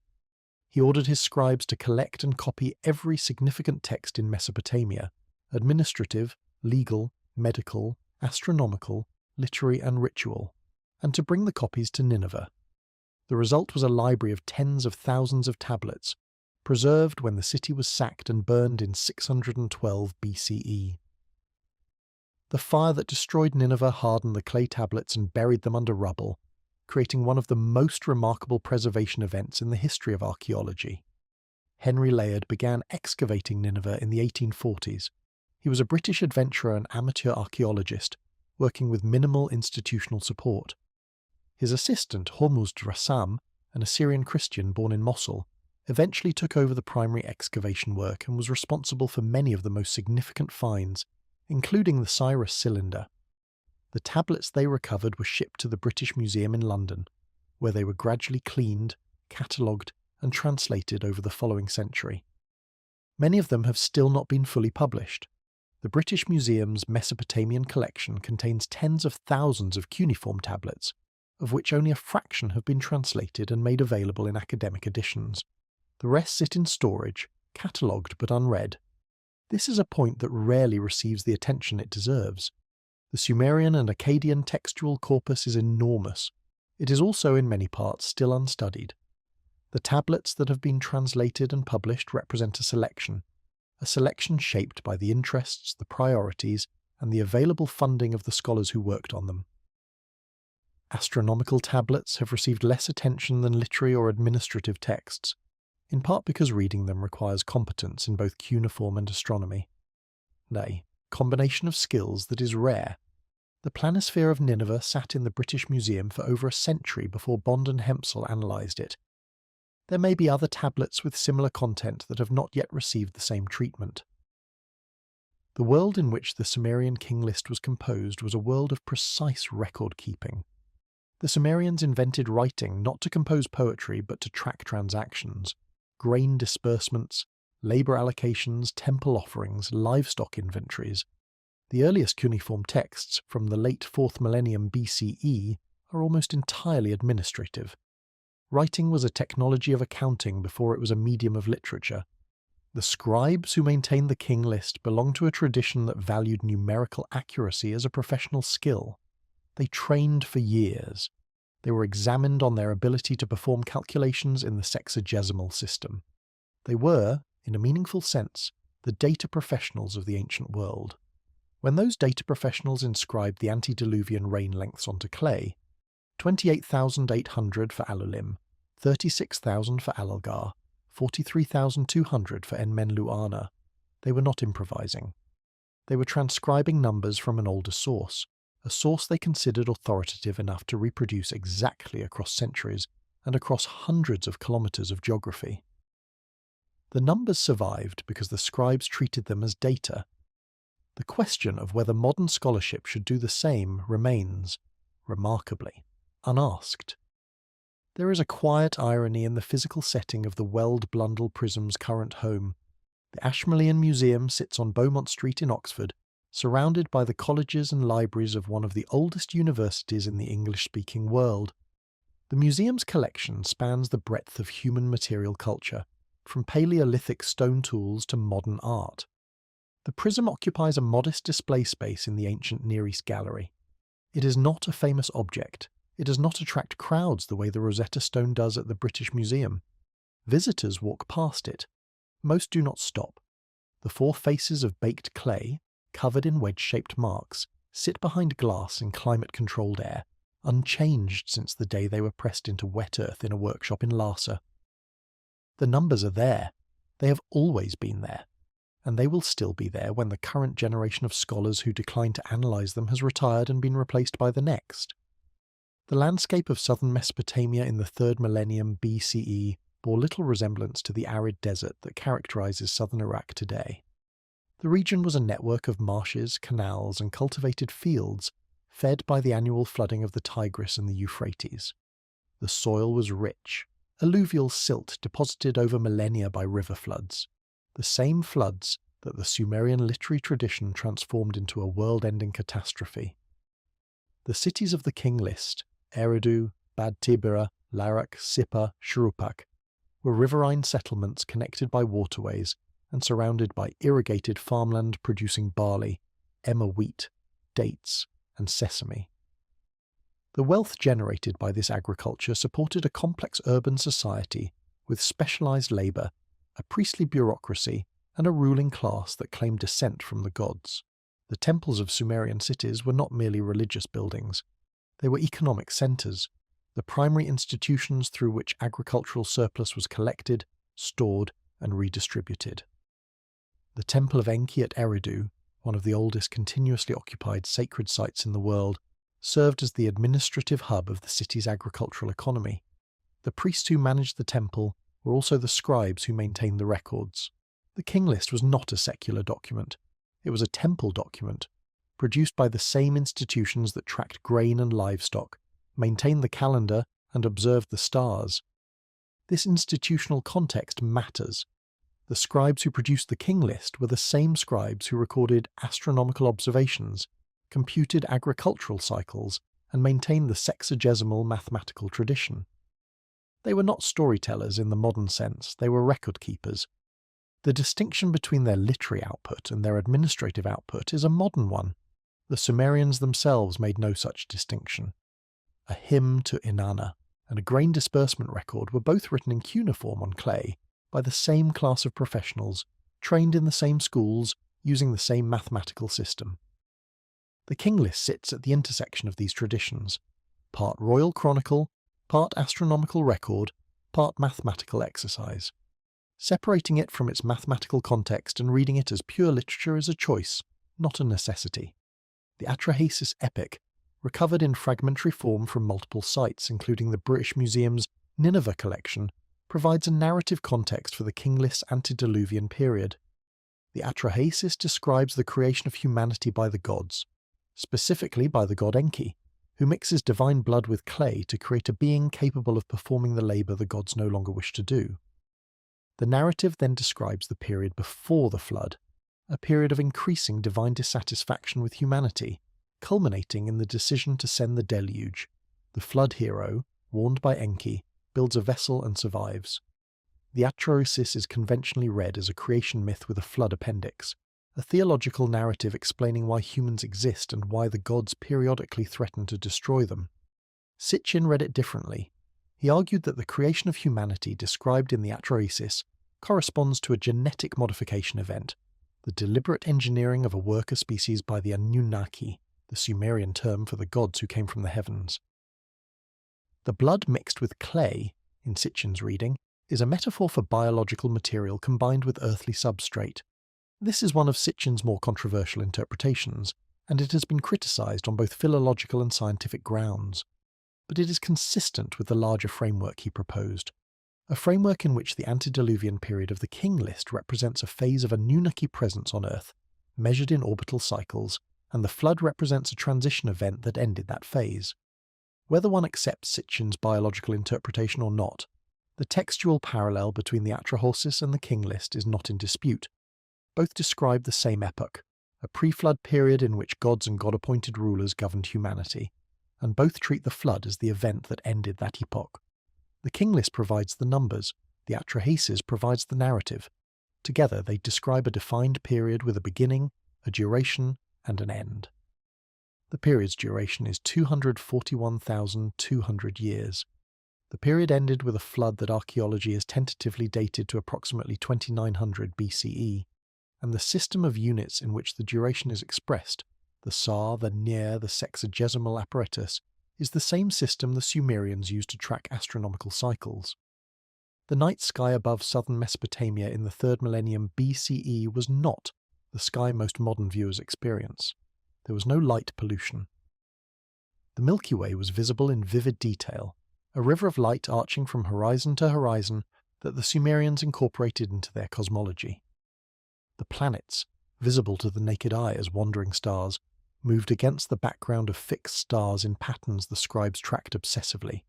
He ordered his scribes to collect and copy every significant text in Mesopotamia, administrative, legal, medical, astronomical, literary and ritual, and to bring the copies to Nineveh. The result was a library of tens of thousands of tablets, preserved when the city was sacked and burned in 612 BCE. The fire that destroyed Nineveh hardened the clay tablets and buried them under rubble, creating one of the most remarkable preservation events in the history of archaeology. Henry Layard began excavating Nineveh in the 1840s. He was a British adventurer and amateur archaeologist, working with minimal institutional support. His assistant, Hormuzd Rassam, an Assyrian Christian born in Mosul, eventually took over the primary excavation work and was responsible for many of the most significant finds, including the Cyrus cylinder. The tablets they recovered were shipped to the British Museum in London, where they were gradually cleaned, catalogued, and translated over the following century. Many of them have still not been fully published. The British Museum's Mesopotamian collection contains tens of thousands of cuneiform tablets, of which only a fraction have been translated and made available in academic editions. The rest sit in storage, catalogued but unread. This is a point that rarely receives the attention it deserves. The Sumerian and Akkadian textual corpus is enormous. It is also in many parts still unstudied. The tablets that have been translated and published represent a selection shaped by the interests, the priorities, and the available funding of the scholars who worked on them. Astronomical tablets have received less attention than literary or administrative texts, in part because reading them requires competence in both cuneiform and astronomy. Nay, combination of skills that is rare. The planisphere of Nineveh sat in the British Museum for over a century before Bond and Hempsel analysed it. There may be other tablets with similar content that have not yet received the same treatment. The world in which the Sumerian King List was composed was a world of precise record-keeping. The Sumerians invented writing not to compose poetry but to track transactions, grain disbursements, labour allocations, temple offerings, livestock inventories. The earliest cuneiform texts, from the late 4th millennium BCE, are almost entirely administrative. Writing was a technology of accounting before it was a medium of literature. The scribes who maintained the King List belonged to a tradition that valued numerical accuracy as a professional skill. They trained for years. They were examined on their ability to perform calculations in the sexagesimal system. They were, in a meaningful sense, the data professionals of the ancient world. When those data professionals inscribed the antediluvian reign lengths onto clay, 28,800 for Alulim, 36,000 for Algar, 43,200 for Enmenluana, they were not improvising. They were transcribing numbers from an older source, a source they considered authoritative enough to reproduce exactly across centuries and across hundreds of kilometers of geography. The numbers survived because the scribes treated them as data. The question of whether modern scholarship should do the same remains, remarkably, unasked. There is a quiet irony in the physical setting of the Weld Blundell Prism's current home. The Ashmolean Museum sits on Beaumont Street in Oxford, surrounded by the colleges and libraries of one of the oldest universities in the English-speaking world. The museum's collection spans the breadth of human material culture, from Paleolithic stone tools to modern art. The prism occupies a modest display space in the ancient Near East Gallery. It is not a famous object. It does not attract crowds the way the Rosetta Stone does at the British Museum. Visitors walk past it. Most do not stop. The 4 faces of baked clay, covered in wedge-shaped marks, sit behind glass in climate-controlled air, unchanged since the day they were pressed into wet earth in a workshop in Lhasa. The numbers are there. They have always been there. And they will still be there when the current generation of scholars who decline to analyse them has retired and been replaced by the next. The landscape of southern Mesopotamia in the 3rd millennium BCE bore little resemblance to the arid desert that characterises southern Iraq today. The region was a network of marshes, canals, and cultivated fields, fed by the annual flooding of the Tigris and the Euphrates. The soil was rich, alluvial silt deposited over millennia by river floods, the same floods that the Sumerian literary tradition transformed into a world-ending catastrophe. The cities of the King List, Eridu, Bad Tibira, Larak, Sippar, Shuruppak, were riverine settlements connected by waterways and surrounded by irrigated farmland producing barley, emmer wheat, dates, and sesame. The wealth generated by this agriculture supported a complex urban society with specialized labor, a priestly bureaucracy, and a ruling class that claimed descent from the gods. The temples of Sumerian cities were not merely religious buildings. They were economic centers, the primary institutions through which agricultural surplus was collected, stored, and redistributed. The Temple of Enki at Eridu, one of the oldest continuously occupied sacred sites in the world, served as the administrative hub of the city's agricultural economy. The priests who managed the temple were also the scribes who maintained the records. The King List was not a secular document. It was a temple document, produced by the same institutions that tracked grain and livestock, maintained the calendar, and observed the stars. This institutional context matters. The scribes who produced the King List were the same scribes who recorded astronomical observations, computed agricultural cycles, and maintained the sexagesimal mathematical tradition. They were not storytellers in the modern sense, they were record keepers. The distinction between their literary output and their administrative output is a modern one. The Sumerians themselves made no such distinction. A hymn to Inanna and a grain disbursement record were both written in cuneiform on clay by the same class of professionals, trained in the same schools, using the same mathematical system. The King List sits at the intersection of these traditions, part royal chronicle, part astronomical record, part mathematical exercise. Separating it from its mathematical context and reading it as pure literature is a choice, not a necessity. The Atrahasis epic, recovered in fragmentary form from multiple sites, including the British Museum's Nineveh collection, provides a narrative context for the King List's antediluvian period. The Atrahasis describes the creation of humanity by the gods, specifically by the god Enki, who mixes divine blood with clay to create a being capable of performing the labour the gods no longer wish to do. The narrative then describes the period before the flood, a period of increasing divine dissatisfaction with humanity, culminating in the decision to send the deluge. The flood hero, warned by Enki, builds a vessel and survives. The Atrosis is conventionally read as a creation myth with a flood appendix, a theological narrative explaining why humans exist and why the gods periodically threaten to destroy them. Sitchin read it differently. He argued that the creation of humanity described in the Atrosis corresponds to a genetic modification event, the deliberate engineering of a worker species by the Anunnaki, the Sumerian term for the gods who came from the heavens. The blood mixed with clay, in Sitchin's reading, is a metaphor for biological material combined with earthly substrate. This is one of Sitchin's more controversial interpretations, and it has been criticised on both philological and scientific grounds. But it is consistent with the larger framework he proposed, a framework in which the antediluvian period of the King List represents a phase of Anunnaki presence on Earth, measured in orbital cycles, and the flood represents a transition event that ended that phase. Whether one accepts Sitchin's biological interpretation or not, the textual parallel between the Atrosis and the King List is not in dispute. Both describe the same epoch, a pre-flood period in which gods and god-appointed rulers governed humanity, and both treat the flood as the event that ended that epoch. The King List provides the numbers, the Atrosis provides the narrative. Together they describe a defined period with a beginning, a duration, and an end. The period's duration is 241,200 years. The period ended with a flood that archaeology has tentatively dated to approximately 2900 BCE, and the system of units in which the duration is expressed, the sar, the near, the sexagesimal apparatus, is the same system the Sumerians used to track astronomical cycles. The night sky above southern Mesopotamia in the 3rd millennium BCE was not the sky most modern viewers experience. There was no light pollution. The Milky Way was visible in vivid detail, a river of light arching from horizon to horizon that the Sumerians incorporated into their cosmology. The planets, visible to the naked eye as wandering stars, moved against the background of fixed stars in patterns the scribes tracked obsessively.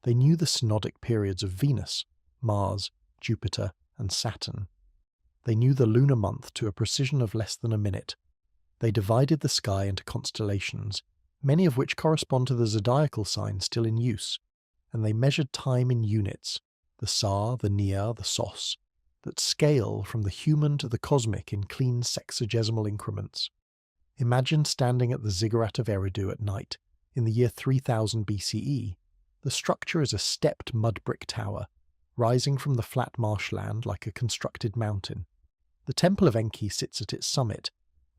They knew the synodic periods of Venus, Mars, Jupiter, and Saturn. They knew the lunar month to a precision of less than a minute. They divided the sky into constellations, many of which correspond to the zodiacal signs still in use, and they measured time in units, the sar, the near, the sos, that scale from the human to the cosmic in clean sexagesimal increments. Imagine standing at the ziggurat of Eridu at night, in the year 3000 BCE. The structure is a stepped mud brick tower, rising from the flat marshland like a constructed mountain. The temple of Enki sits at its summit.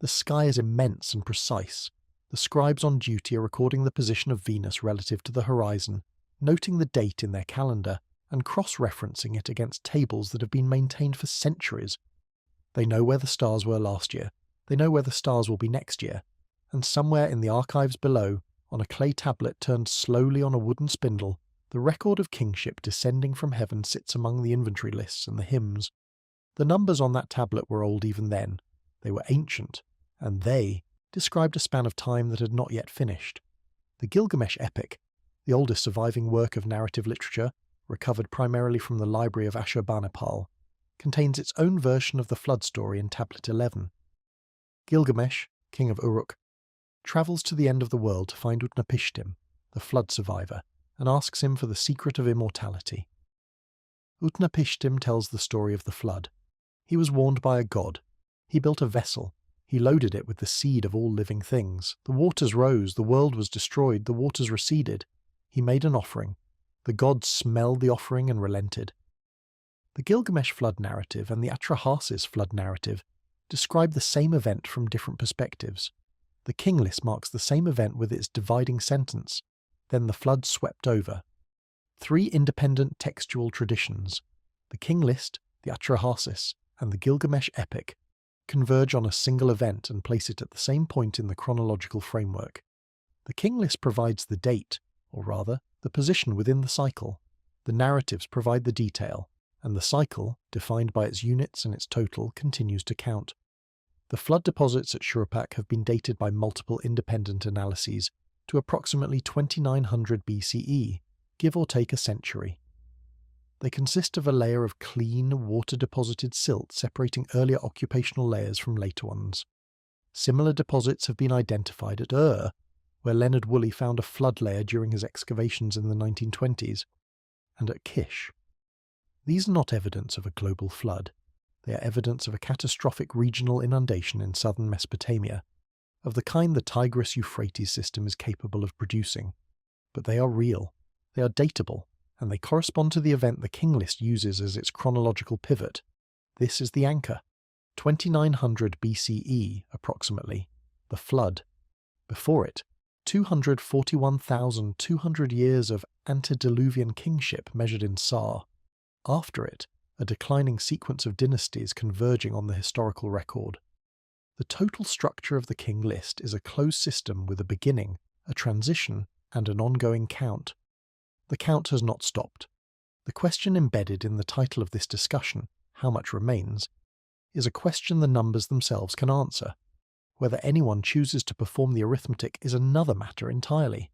The sky is immense and precise. The scribes on duty are recording the position of Venus relative to the horizon, noting the date in their calendar, and cross-referencing it against tables that have been maintained for centuries. They know where the stars were last year, they know where the stars will be next year, and somewhere in the archives below, on a clay tablet turned slowly on a wooden spindle, the record of kingship descending from heaven sits among the inventory lists and the hymns. The numbers on that tablet were old even then. They were ancient, and they described a span of time that had not yet finished. The Gilgamesh epic, the oldest surviving work of narrative literature, recovered primarily from the library of Ashurbanipal, contains its own version of the flood story in Tablet 11. Gilgamesh, king of Uruk, travels to the end of the world to find Utnapishtim, the flood survivor, and asks him for the secret of immortality. Utnapishtim tells the story of the flood. He was warned by a god. He built a vessel. He loaded it with the seed of all living things. The waters rose, the world was destroyed, the waters receded. He made an offering. The gods smelled the offering and relented. The Gilgamesh flood narrative and the Atrahasis flood narrative describe the same event from different perspectives. The King List marks the same event with its dividing sentence. Then the flood swept over. 3 independent textual traditions, the King List, the Atrahasis, and the Gilgamesh epic, converge on a single event and place it at the same point in the chronological framework. The King List provides the date, or rather, the position within the cycle. The narratives provide the detail, and the cycle, defined by its units and its total, continues to count. The flood deposits at Shuruppak have been dated by multiple independent analyses to approximately 2900 BCE, give or take a century. They consist of a layer of clean, water-deposited silt separating earlier occupational layers from later ones. Similar deposits have been identified at Ur, where Leonard Woolley found a flood layer during his excavations in the 1920s, and at Kish. These are not evidence of a global flood. They are evidence of a catastrophic regional inundation in southern Mesopotamia, of the kind the Tigris-Euphrates system is capable of producing. But they are real, they are datable, and they correspond to the event the King List uses as its chronological pivot. This is the anchor. 2900 BCE, approximately, the flood. Before it, 241,200 years of antediluvian kingship measured in Sar. After it, a declining sequence of dynasties converging on the historical record. The total structure of the King List is a closed system with a beginning, a transition, and an ongoing count. The count has not stopped. The question embedded in the title of this discussion, how much remains, is a question the numbers themselves can answer. Whether anyone chooses to perform the arithmetic is another matter entirely.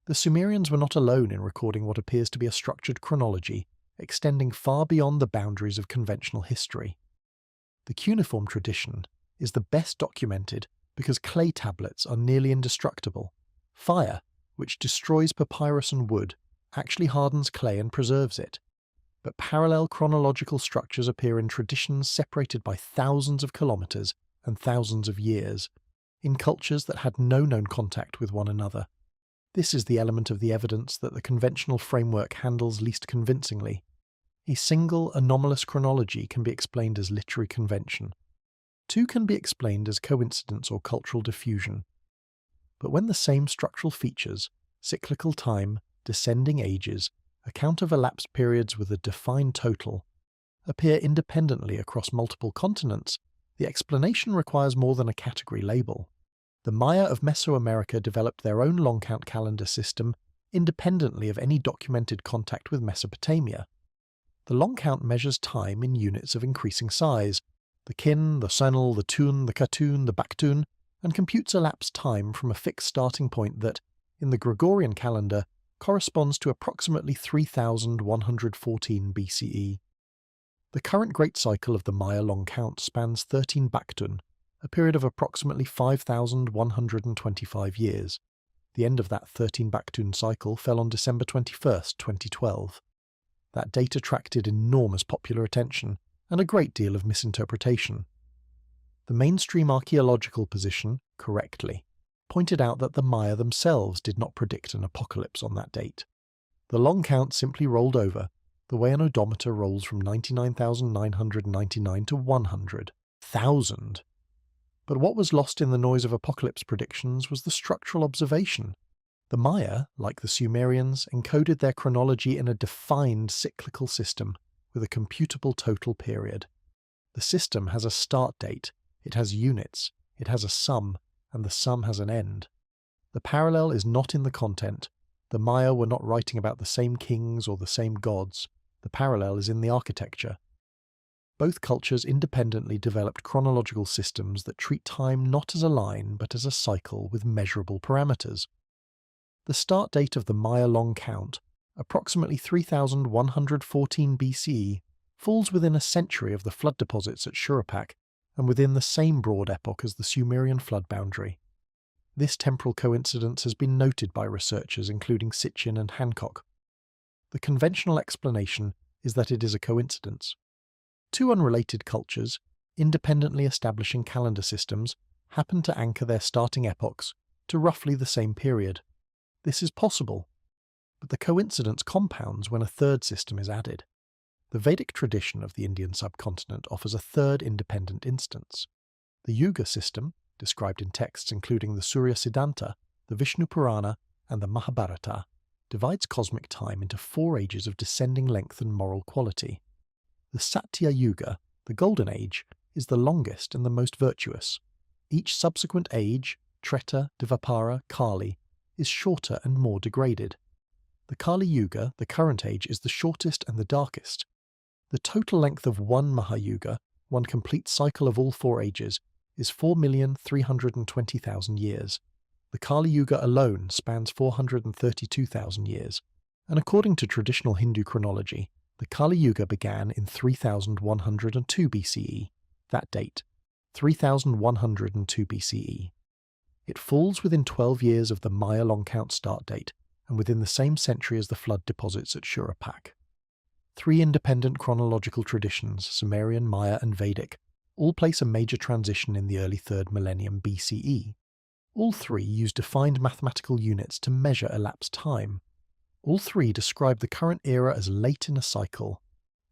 The Sumerians were not alone in recording what appears to be a structured chronology, extending far beyond the boundaries of conventional history. The cuneiform tradition is the best documented because clay tablets are nearly indestructible. Fire, which destroys papyrus and wood, actually hardens clay and preserves it. But parallel chronological structures appear in traditions separated by thousands of kilometers and thousands of years, in cultures that had no known contact with one another. This is the element of the evidence that the conventional framework handles least convincingly. A single anomalous chronology can be explained as literary convention. Two can be explained as coincidence or cultural diffusion. But when the same structural features, cyclical time, descending ages, account of elapsed periods with a defined total, appear independently across multiple continents, the explanation requires more than a category label. The Maya of Mesoamerica developed their own long count calendar system independently of any documented contact with Mesopotamia. The long count measures time in units of increasing size, the kin, the senel, the tun, the katun, the baktun, and computes elapsed time from a fixed starting point that, in the Gregorian calendar, corresponds to approximately 3114 BCE. The current great cycle of the Maya long count spans 13 baktun, a period of approximately 5,125 years. The end of that 13 baktun cycle fell on December 21st, 2012. That date attracted enormous popular attention and a great deal of misinterpretation. The mainstream archaeological position, correctly, pointed out that the Maya themselves did not predict an apocalypse on that date. The long count simply rolled over, the way an odometer rolls from 99,999 to 100,000. But what was lost in the noise of apocalypse predictions was the structural observation. The Maya, like the Sumerians, encoded their chronology in a defined cyclical system with a computable total period. The system has a start date, it has units, it has a sum, and the sum has an end. The parallel is not in the content. The Maya were not writing about the same kings or the same gods. The parallel is in the architecture. Both cultures independently developed chronological systems that treat time not as a line but as a cycle with measurable parameters. The start date of the Maya long count, approximately 3114 BCE, falls within a century of the flood deposits at Shuruppak and within the same broad epoch as the Sumerian flood boundary. This temporal coincidence has been noted by researchers including Sitchin and Hancock. The conventional explanation is that it is a coincidence. Two unrelated cultures, independently establishing calendar systems, happen to anchor their starting epochs to roughly the same period. This is possible, but the coincidence compounds when a third system is added. The Vedic tradition of the Indian subcontinent offers a third independent instance. The Yuga system, described in texts including the Surya Siddhanta, the Vishnu Purana, and the Mahabharata, divides cosmic time into 4 ages of descending length and moral quality. The Satya Yuga, the Golden Age, is the longest and the most virtuous. Each subsequent age, Treta, Dvapara, Kali, is shorter and more degraded. The Kali Yuga, the current age, is the shortest and the darkest. The total length of one Mahayuga, one complete cycle of all 4 ages, is 4,320,000 years. The Kali Yuga alone spans 432,000 years, and according to traditional Hindu chronology, The Kali Yuga began in 3102 BCE, that date, 3102 BCE. It falls within 12 years of the Maya long count start date and within the same century as the flood deposits at Shurapak. Three independent chronological traditions, Sumerian, Maya and Vedic, all place a major transition in the early 3rd millennium BCE. All three use defined mathematical units to measure elapsed time. All three describe the current era as late in a cycle,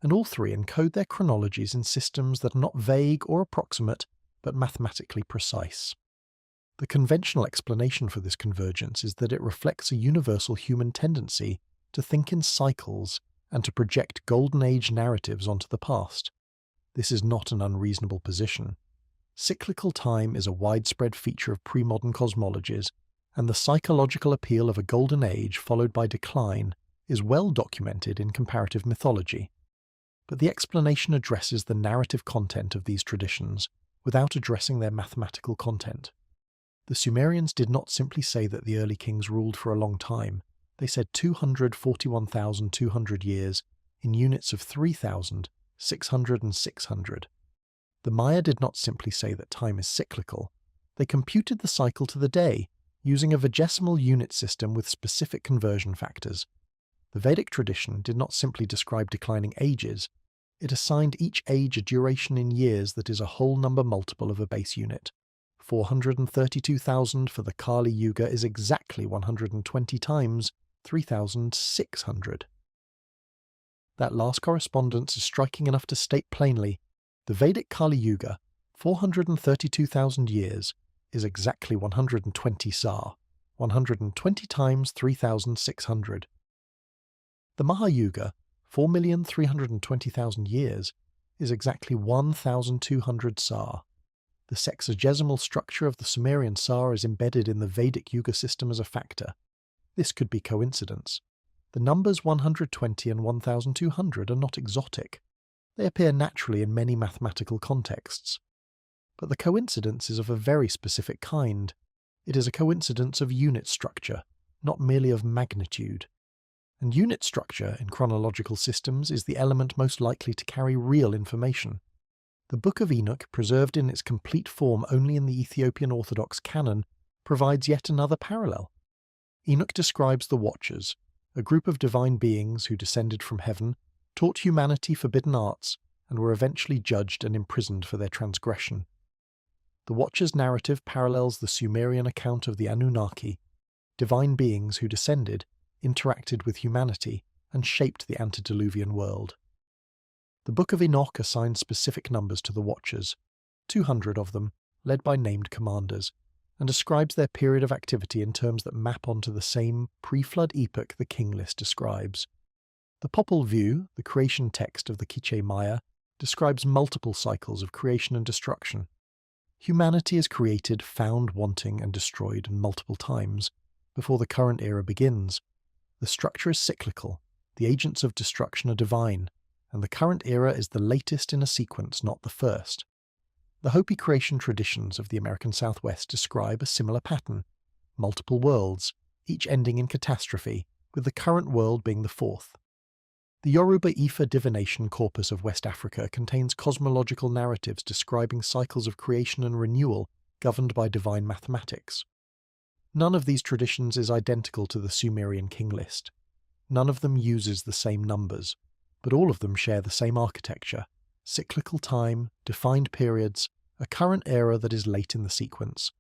and all three encode their chronologies in systems that are not vague or approximate, but mathematically precise. The conventional explanation for this convergence is that it reflects a universal human tendency to think in cycles and to project Golden Age narratives onto the past. This is not an unreasonable position. Cyclical time is a widespread feature of pre-modern cosmologies, and the psychological appeal of a golden age followed by decline is well documented in comparative mythology. But the explanation addresses the narrative content of these traditions without addressing their mathematical content. The Sumerians did not simply say that the early kings ruled for a long time. They said 241,200 years in units of 3,000, 600 and 600. The Maya did not simply say that time is cyclical. They computed the cycle to the day, using a vigesimal unit system with specific conversion factors. The Vedic tradition did not simply describe declining ages. It assigned each age a duration in years that is a whole number multiple of a base unit. 432,000 for the Kali Yuga is exactly 120 times 3,600. That last correspondence is striking enough to state plainly, the Vedic Kali Yuga, 432,000 years, is exactly 120 sar, 120 times 3,600. The Mahayuga, 4,320,000 years, is exactly 1,200 sar. The sexagesimal structure of the Sumerian sar is embedded in the Vedic Yuga system as a factor. This could be coincidence. The numbers 120 and 1,200 are not exotic. They appear naturally in many mathematical contexts. But the coincidence is of a very specific kind. It is a coincidence of unit structure, not merely of magnitude. And unit structure in chronological systems is the element most likely to carry real information. The Book of Enoch, preserved in its complete form only in the Ethiopian Orthodox canon, provides yet another parallel. Enoch describes the Watchers, a group of divine beings who descended from heaven, taught humanity forbidden arts, and were eventually judged and imprisoned for their transgression. The Watchers' narrative parallels the Sumerian account of the Anunnaki, divine beings who descended, interacted with humanity, and shaped the antediluvian world. The Book of Enoch assigns specific numbers to the Watchers, 200 of them, led by named commanders, and describes their period of activity in terms that map onto the same pre-flood epoch the King List describes. The Popol Vuh, the creation text of the Quiché Maya, describes multiple cycles of creation and destruction. Humanity is created, found wanting, and destroyed multiple times, before the current era begins. The structure is cyclical, the agents of destruction are divine, and the current era is the latest in a sequence, not the first. The Hopi creation traditions of the American Southwest describe a similar pattern: multiple worlds, each ending in catastrophe, with the current world being the fourth. The Yoruba Ifa divination corpus of West Africa contains cosmological narratives describing cycles of creation and renewal governed by divine mathematics. None of these traditions is identical to the Sumerian King List. None of them uses the same numbers, but all of them share the same architecture: cyclical time, defined periods, a current era that is late in the sequence.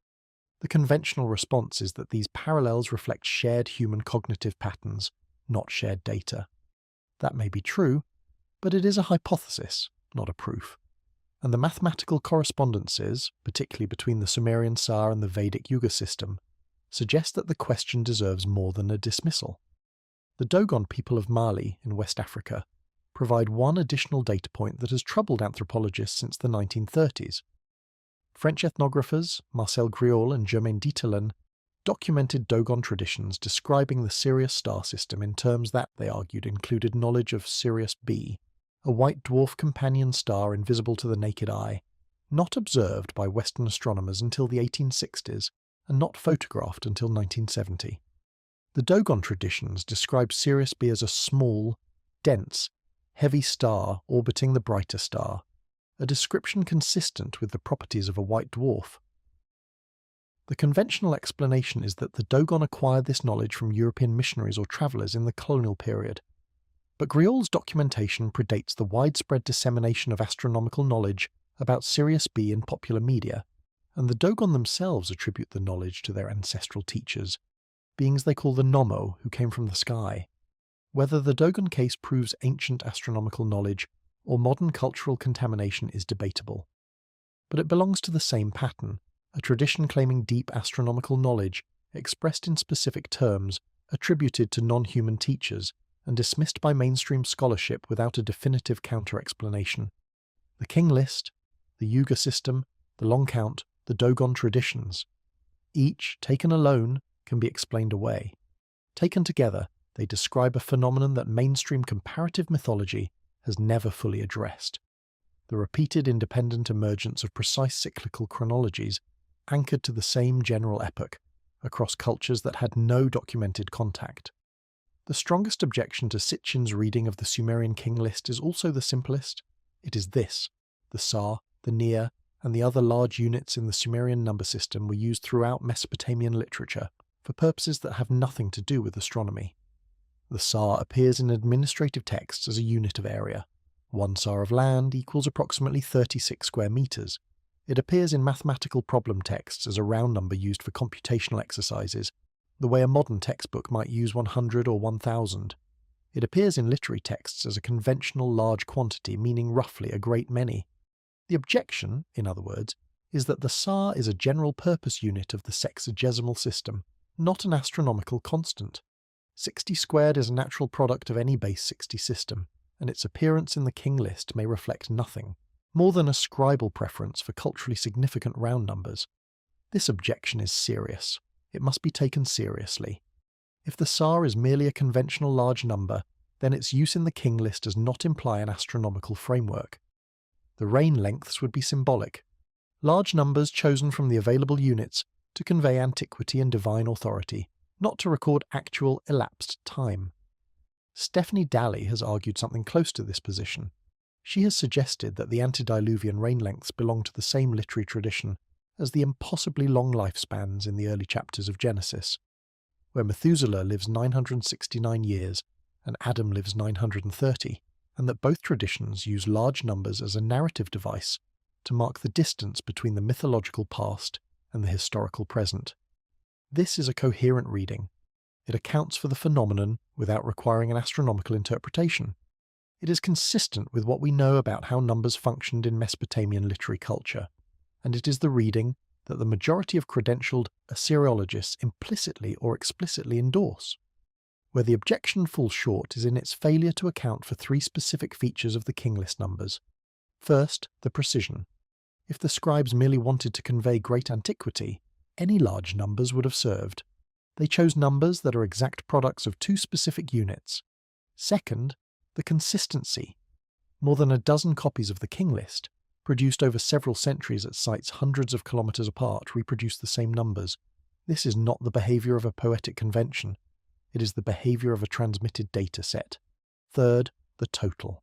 The conventional response is that these parallels reflect shared human cognitive patterns, not shared data. That may be true, but it is a hypothesis, not a proof. And the mathematical correspondences, particularly between the Sumerian Sar and the Vedic Yuga system, suggest that the question deserves more than a dismissal. The Dogon people of Mali in West Africa provide one additional data point that has troubled anthropologists since the 1930s. French ethnographers Marcel Griaule and Germaine Dieterlen documented Dogon traditions describing the Sirius star system in terms that, they argued, included knowledge of Sirius B, a white dwarf companion star invisible to the naked eye, not observed by Western astronomers until the 1860s and not photographed until 1970. The Dogon traditions describe Sirius B as a small, dense, heavy star orbiting the brighter star, a description consistent with the properties of a white dwarf. The conventional explanation is that the Dogon acquired this knowledge from European missionaries or travellers in the colonial period. But Griault's documentation predates the widespread dissemination of astronomical knowledge about Sirius B in popular media, and the Dogon themselves attribute the knowledge to their ancestral teachers, beings they call the Nommo, who came from the sky. Whether the Dogon case proves ancient astronomical knowledge or modern cultural contamination is debatable. But it belongs to the same pattern, a tradition claiming deep astronomical knowledge expressed in specific terms attributed to non-human teachers and dismissed by mainstream scholarship without a definitive counter-explanation. The King List, the Yuga system, the long count, the Dogon traditions. Each, taken alone, can be explained away. Taken together, they describe a phenomenon that mainstream comparative mythology has never fully addressed: the repeated independent emergence of precise cyclical chronologies anchored to the same general epoch, across cultures that had no documented contact. The strongest objection to Sitchin's reading of the Sumerian King List is also the simplest. It is this: the Sa, the Nia, and the other large units in the Sumerian number system were used throughout Mesopotamian literature for purposes that have nothing to do with astronomy. The Sa appears in administrative texts as a unit of area. 1 sa of land equals approximately 36 square meters. It appears in mathematical problem texts as a round number used for computational exercises, the way a modern textbook might use 100 or 1000. It appears in literary texts as a conventional large quantity, meaning roughly a great many. The objection, in other words, is that the sa is a general-purpose unit of the sexagesimal system, not an astronomical constant. 60 squared is a natural product of any base 60 system, and its appearance in the King List may reflect nothing more than a scribal preference for culturally significant round numbers. This objection is serious. It must be taken seriously. If the sa is merely a conventional large number, then its use in the King List does not imply an astronomical framework. The reign lengths would be symbolic, large numbers chosen from the available units to convey antiquity and divine authority, not to record actual elapsed time. Stephanie Daly has argued something close to this position. She has suggested that the antediluvian reign lengths belong to the same literary tradition as the impossibly long lifespans in the early chapters of Genesis, where Methuselah lives 969 years and Adam lives 930, and that both traditions use large numbers as a narrative device to mark the distance between the mythological past and the historical present. This is a coherent reading. It accounts for the phenomenon without requiring an astronomical interpretation. It is consistent with what we know about how numbers functioned in Mesopotamian literary culture, and it is the reading that the majority of credentialed Assyriologists implicitly or explicitly endorse. Where the objection falls short is in its failure to account for 3 specific features of the King List numbers. First, the precision. If the scribes merely wanted to convey great antiquity, any large numbers would have served. They chose numbers that are exact products of 2 specific units. Second, the consistency. More than a dozen copies of the King List, produced over several centuries at sites hundreds of kilometers apart, reproduce the same numbers. This is not the behavior of a poetic convention. It is the behavior of a transmitted data set. Third, the total.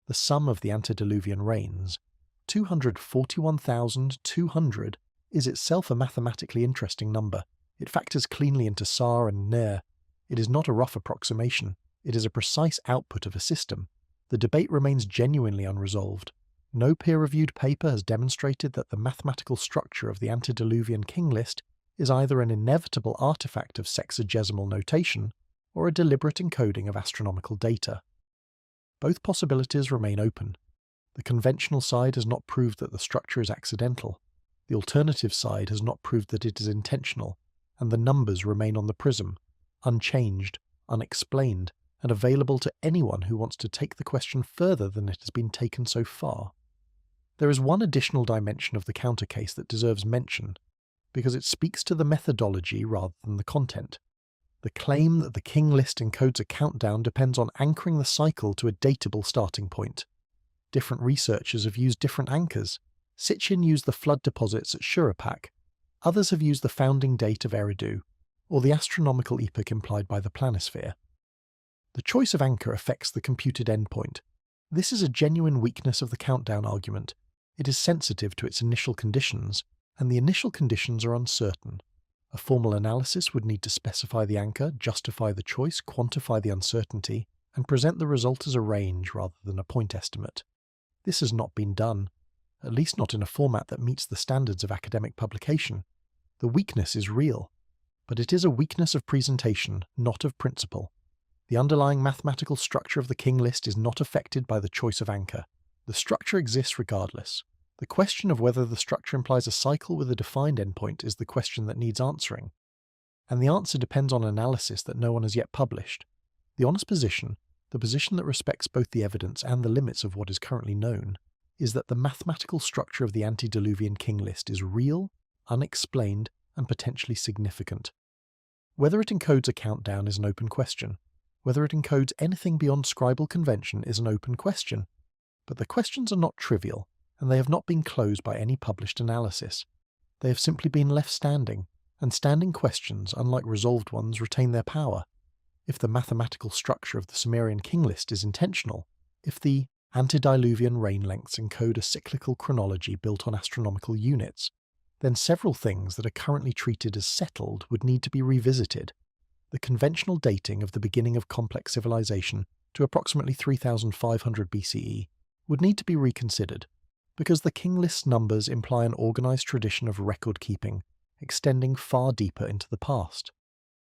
The sum of the antediluvian reigns, 241,200, is itself a mathematically interesting number. It factors cleanly into Sa and Ner. It is not a rough approximation. It is a precise output of a system. The debate remains genuinely unresolved. No peer-reviewed paper has demonstrated that the mathematical structure of the antediluvian King List is either an inevitable artifact of sexagesimal notation or a deliberate encoding of astronomical data. Both possibilities remain open. The conventional side has not proved that the structure is accidental. The alternative side has not proved that it is intentional, and the numbers remain on the prism, unchanged, unexplained, and available to anyone who wants to take the question further than it has been taken so far. There is one additional dimension of the counter case that deserves mention, because it speaks to the methodology rather than the content. The claim that the King List encodes a countdown depends on anchoring the cycle to a datable starting point. Different researchers have used different anchors. Sitchin used the flood deposits at Shurapak. Others have used the founding date of Eridu, or the astronomical epoch implied by the planisphere. The choice of anchor affects the computed endpoint, This is a genuine weakness of the countdown argument. It is sensitive to its initial conditions, and the initial conditions are uncertain. A formal analysis would need to specify the anchor, justify the choice, quantify the uncertainty, and present the result as a range rather than a point estimate. This has not been done, at least not in a format that meets the standards of academic publication. The weakness is real, but it is a weakness of presentation, not of principle. The underlying mathematical structure of the King List is not affected by the choice of anchor. The structure exists regardless. The question of whether the structure implies a cycle with a defined endpoint is the question that needs answering. And the answer depends on analysis that no one has yet published. The honest position, the position that respects both the evidence and the limits of what is currently known, is that the mathematical structure of the antediluvian King List is real, unexplained, and potentially significant. Whether it encodes a countdown is an open question. Whether it encodes anything beyond scribal convention is an open question. But the questions are not trivial, and they have not been closed by any published analysis. They have simply been left standing, and standing questions, unlike resolved ones, retain their power. If the mathematical structure of the Sumerian King List is intentional, if the antediluvian reign lengths encode a cyclical chronology built on astronomical units, then several things that are currently treated as settled would need to be revisited. The conventional dating of the beginning of complex civilization to approximately 3500 BCE would need to be reconsidered, because the King List's numbers imply an organized tradition of record-keeping, extending far deeper into the past.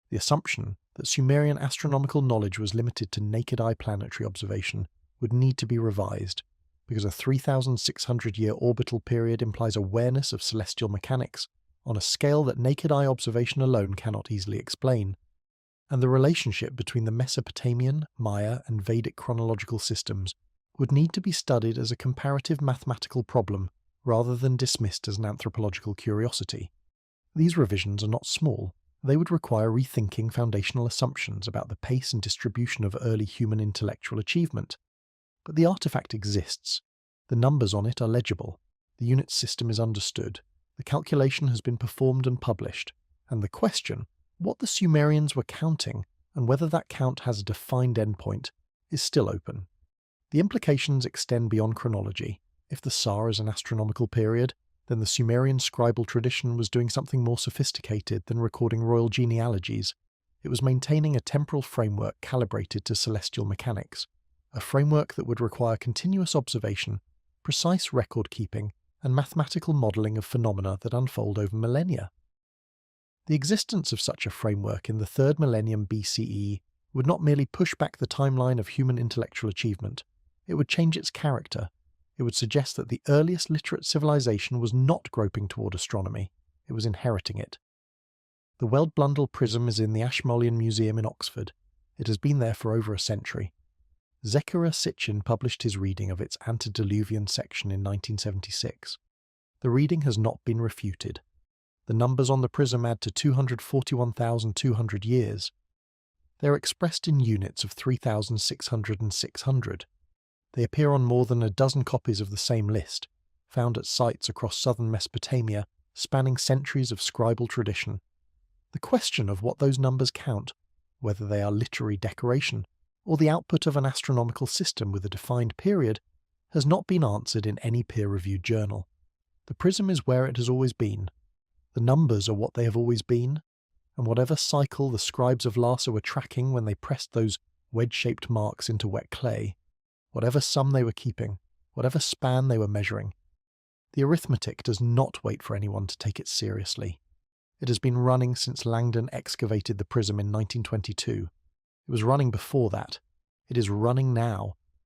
The assumption that Sumerian astronomical knowledge was limited to naked-eye planetary observation would need to be revised, because a 3,600-year orbital period implies awareness of celestial mechanics on a scale that naked-eye observation alone cannot easily explain, and the relationship between the Mesopotamian, Maya, and Vedic chronological systems would need to be studied as a comparative mathematical problem rather than dismissed as an anthropological curiosity. These revisions are not small. They would require rethinking foundational assumptions about the pace and distribution of early human intellectual achievement. But the artifact exists. The numbers on it are legible. The unit system is understood. The calculation has been performed and published. And the question, what the Sumerians were counting and whether that count has a defined endpoint, is still open. The implications extend beyond chronology. If the Sa is an astronomical period, then the Sumerian scribal tradition was doing something more sophisticated than recording royal genealogies. It was maintaining a temporal framework calibrated to celestial mechanics, a framework that would require continuous observation, precise record-keeping, and mathematical modelling of phenomena that unfold over millennia. The existence of such a framework in the 3rd millennium BCE would not merely push back the timeline of human intellectual achievement, it would change its character. It would suggest that the earliest literate civilization was not groping toward astronomy, it was inheriting it. The Weld-Blundell prism is in the Ashmolean Museum in Oxford. It has been there for over a century. Zechariah Sitchin published his reading of its antediluvian section in 1976. The reading has not been refuted. The numbers on the prism add to 241,200 years. They are expressed in units of 3,600 and 600. They appear on more than a dozen copies of the same list, found at sites across southern Mesopotamia, spanning centuries of scribal tradition. The question of what those numbers count, whether they are literary decoration or the output of an astronomical system with a defined period, has not been answered in any peer-reviewed journal. The prism is where it has always been. The numbers are what they have always been, and whatever cycle the scribes of Lhasa were tracking when they pressed those wedge-shaped marks into wet clay, whatever sum they were keeping, whatever span they were measuring, the arithmetic does not wait for anyone to take it seriously. It has been running since Langdon excavated the prism in 1922. It was running before that. It is running now,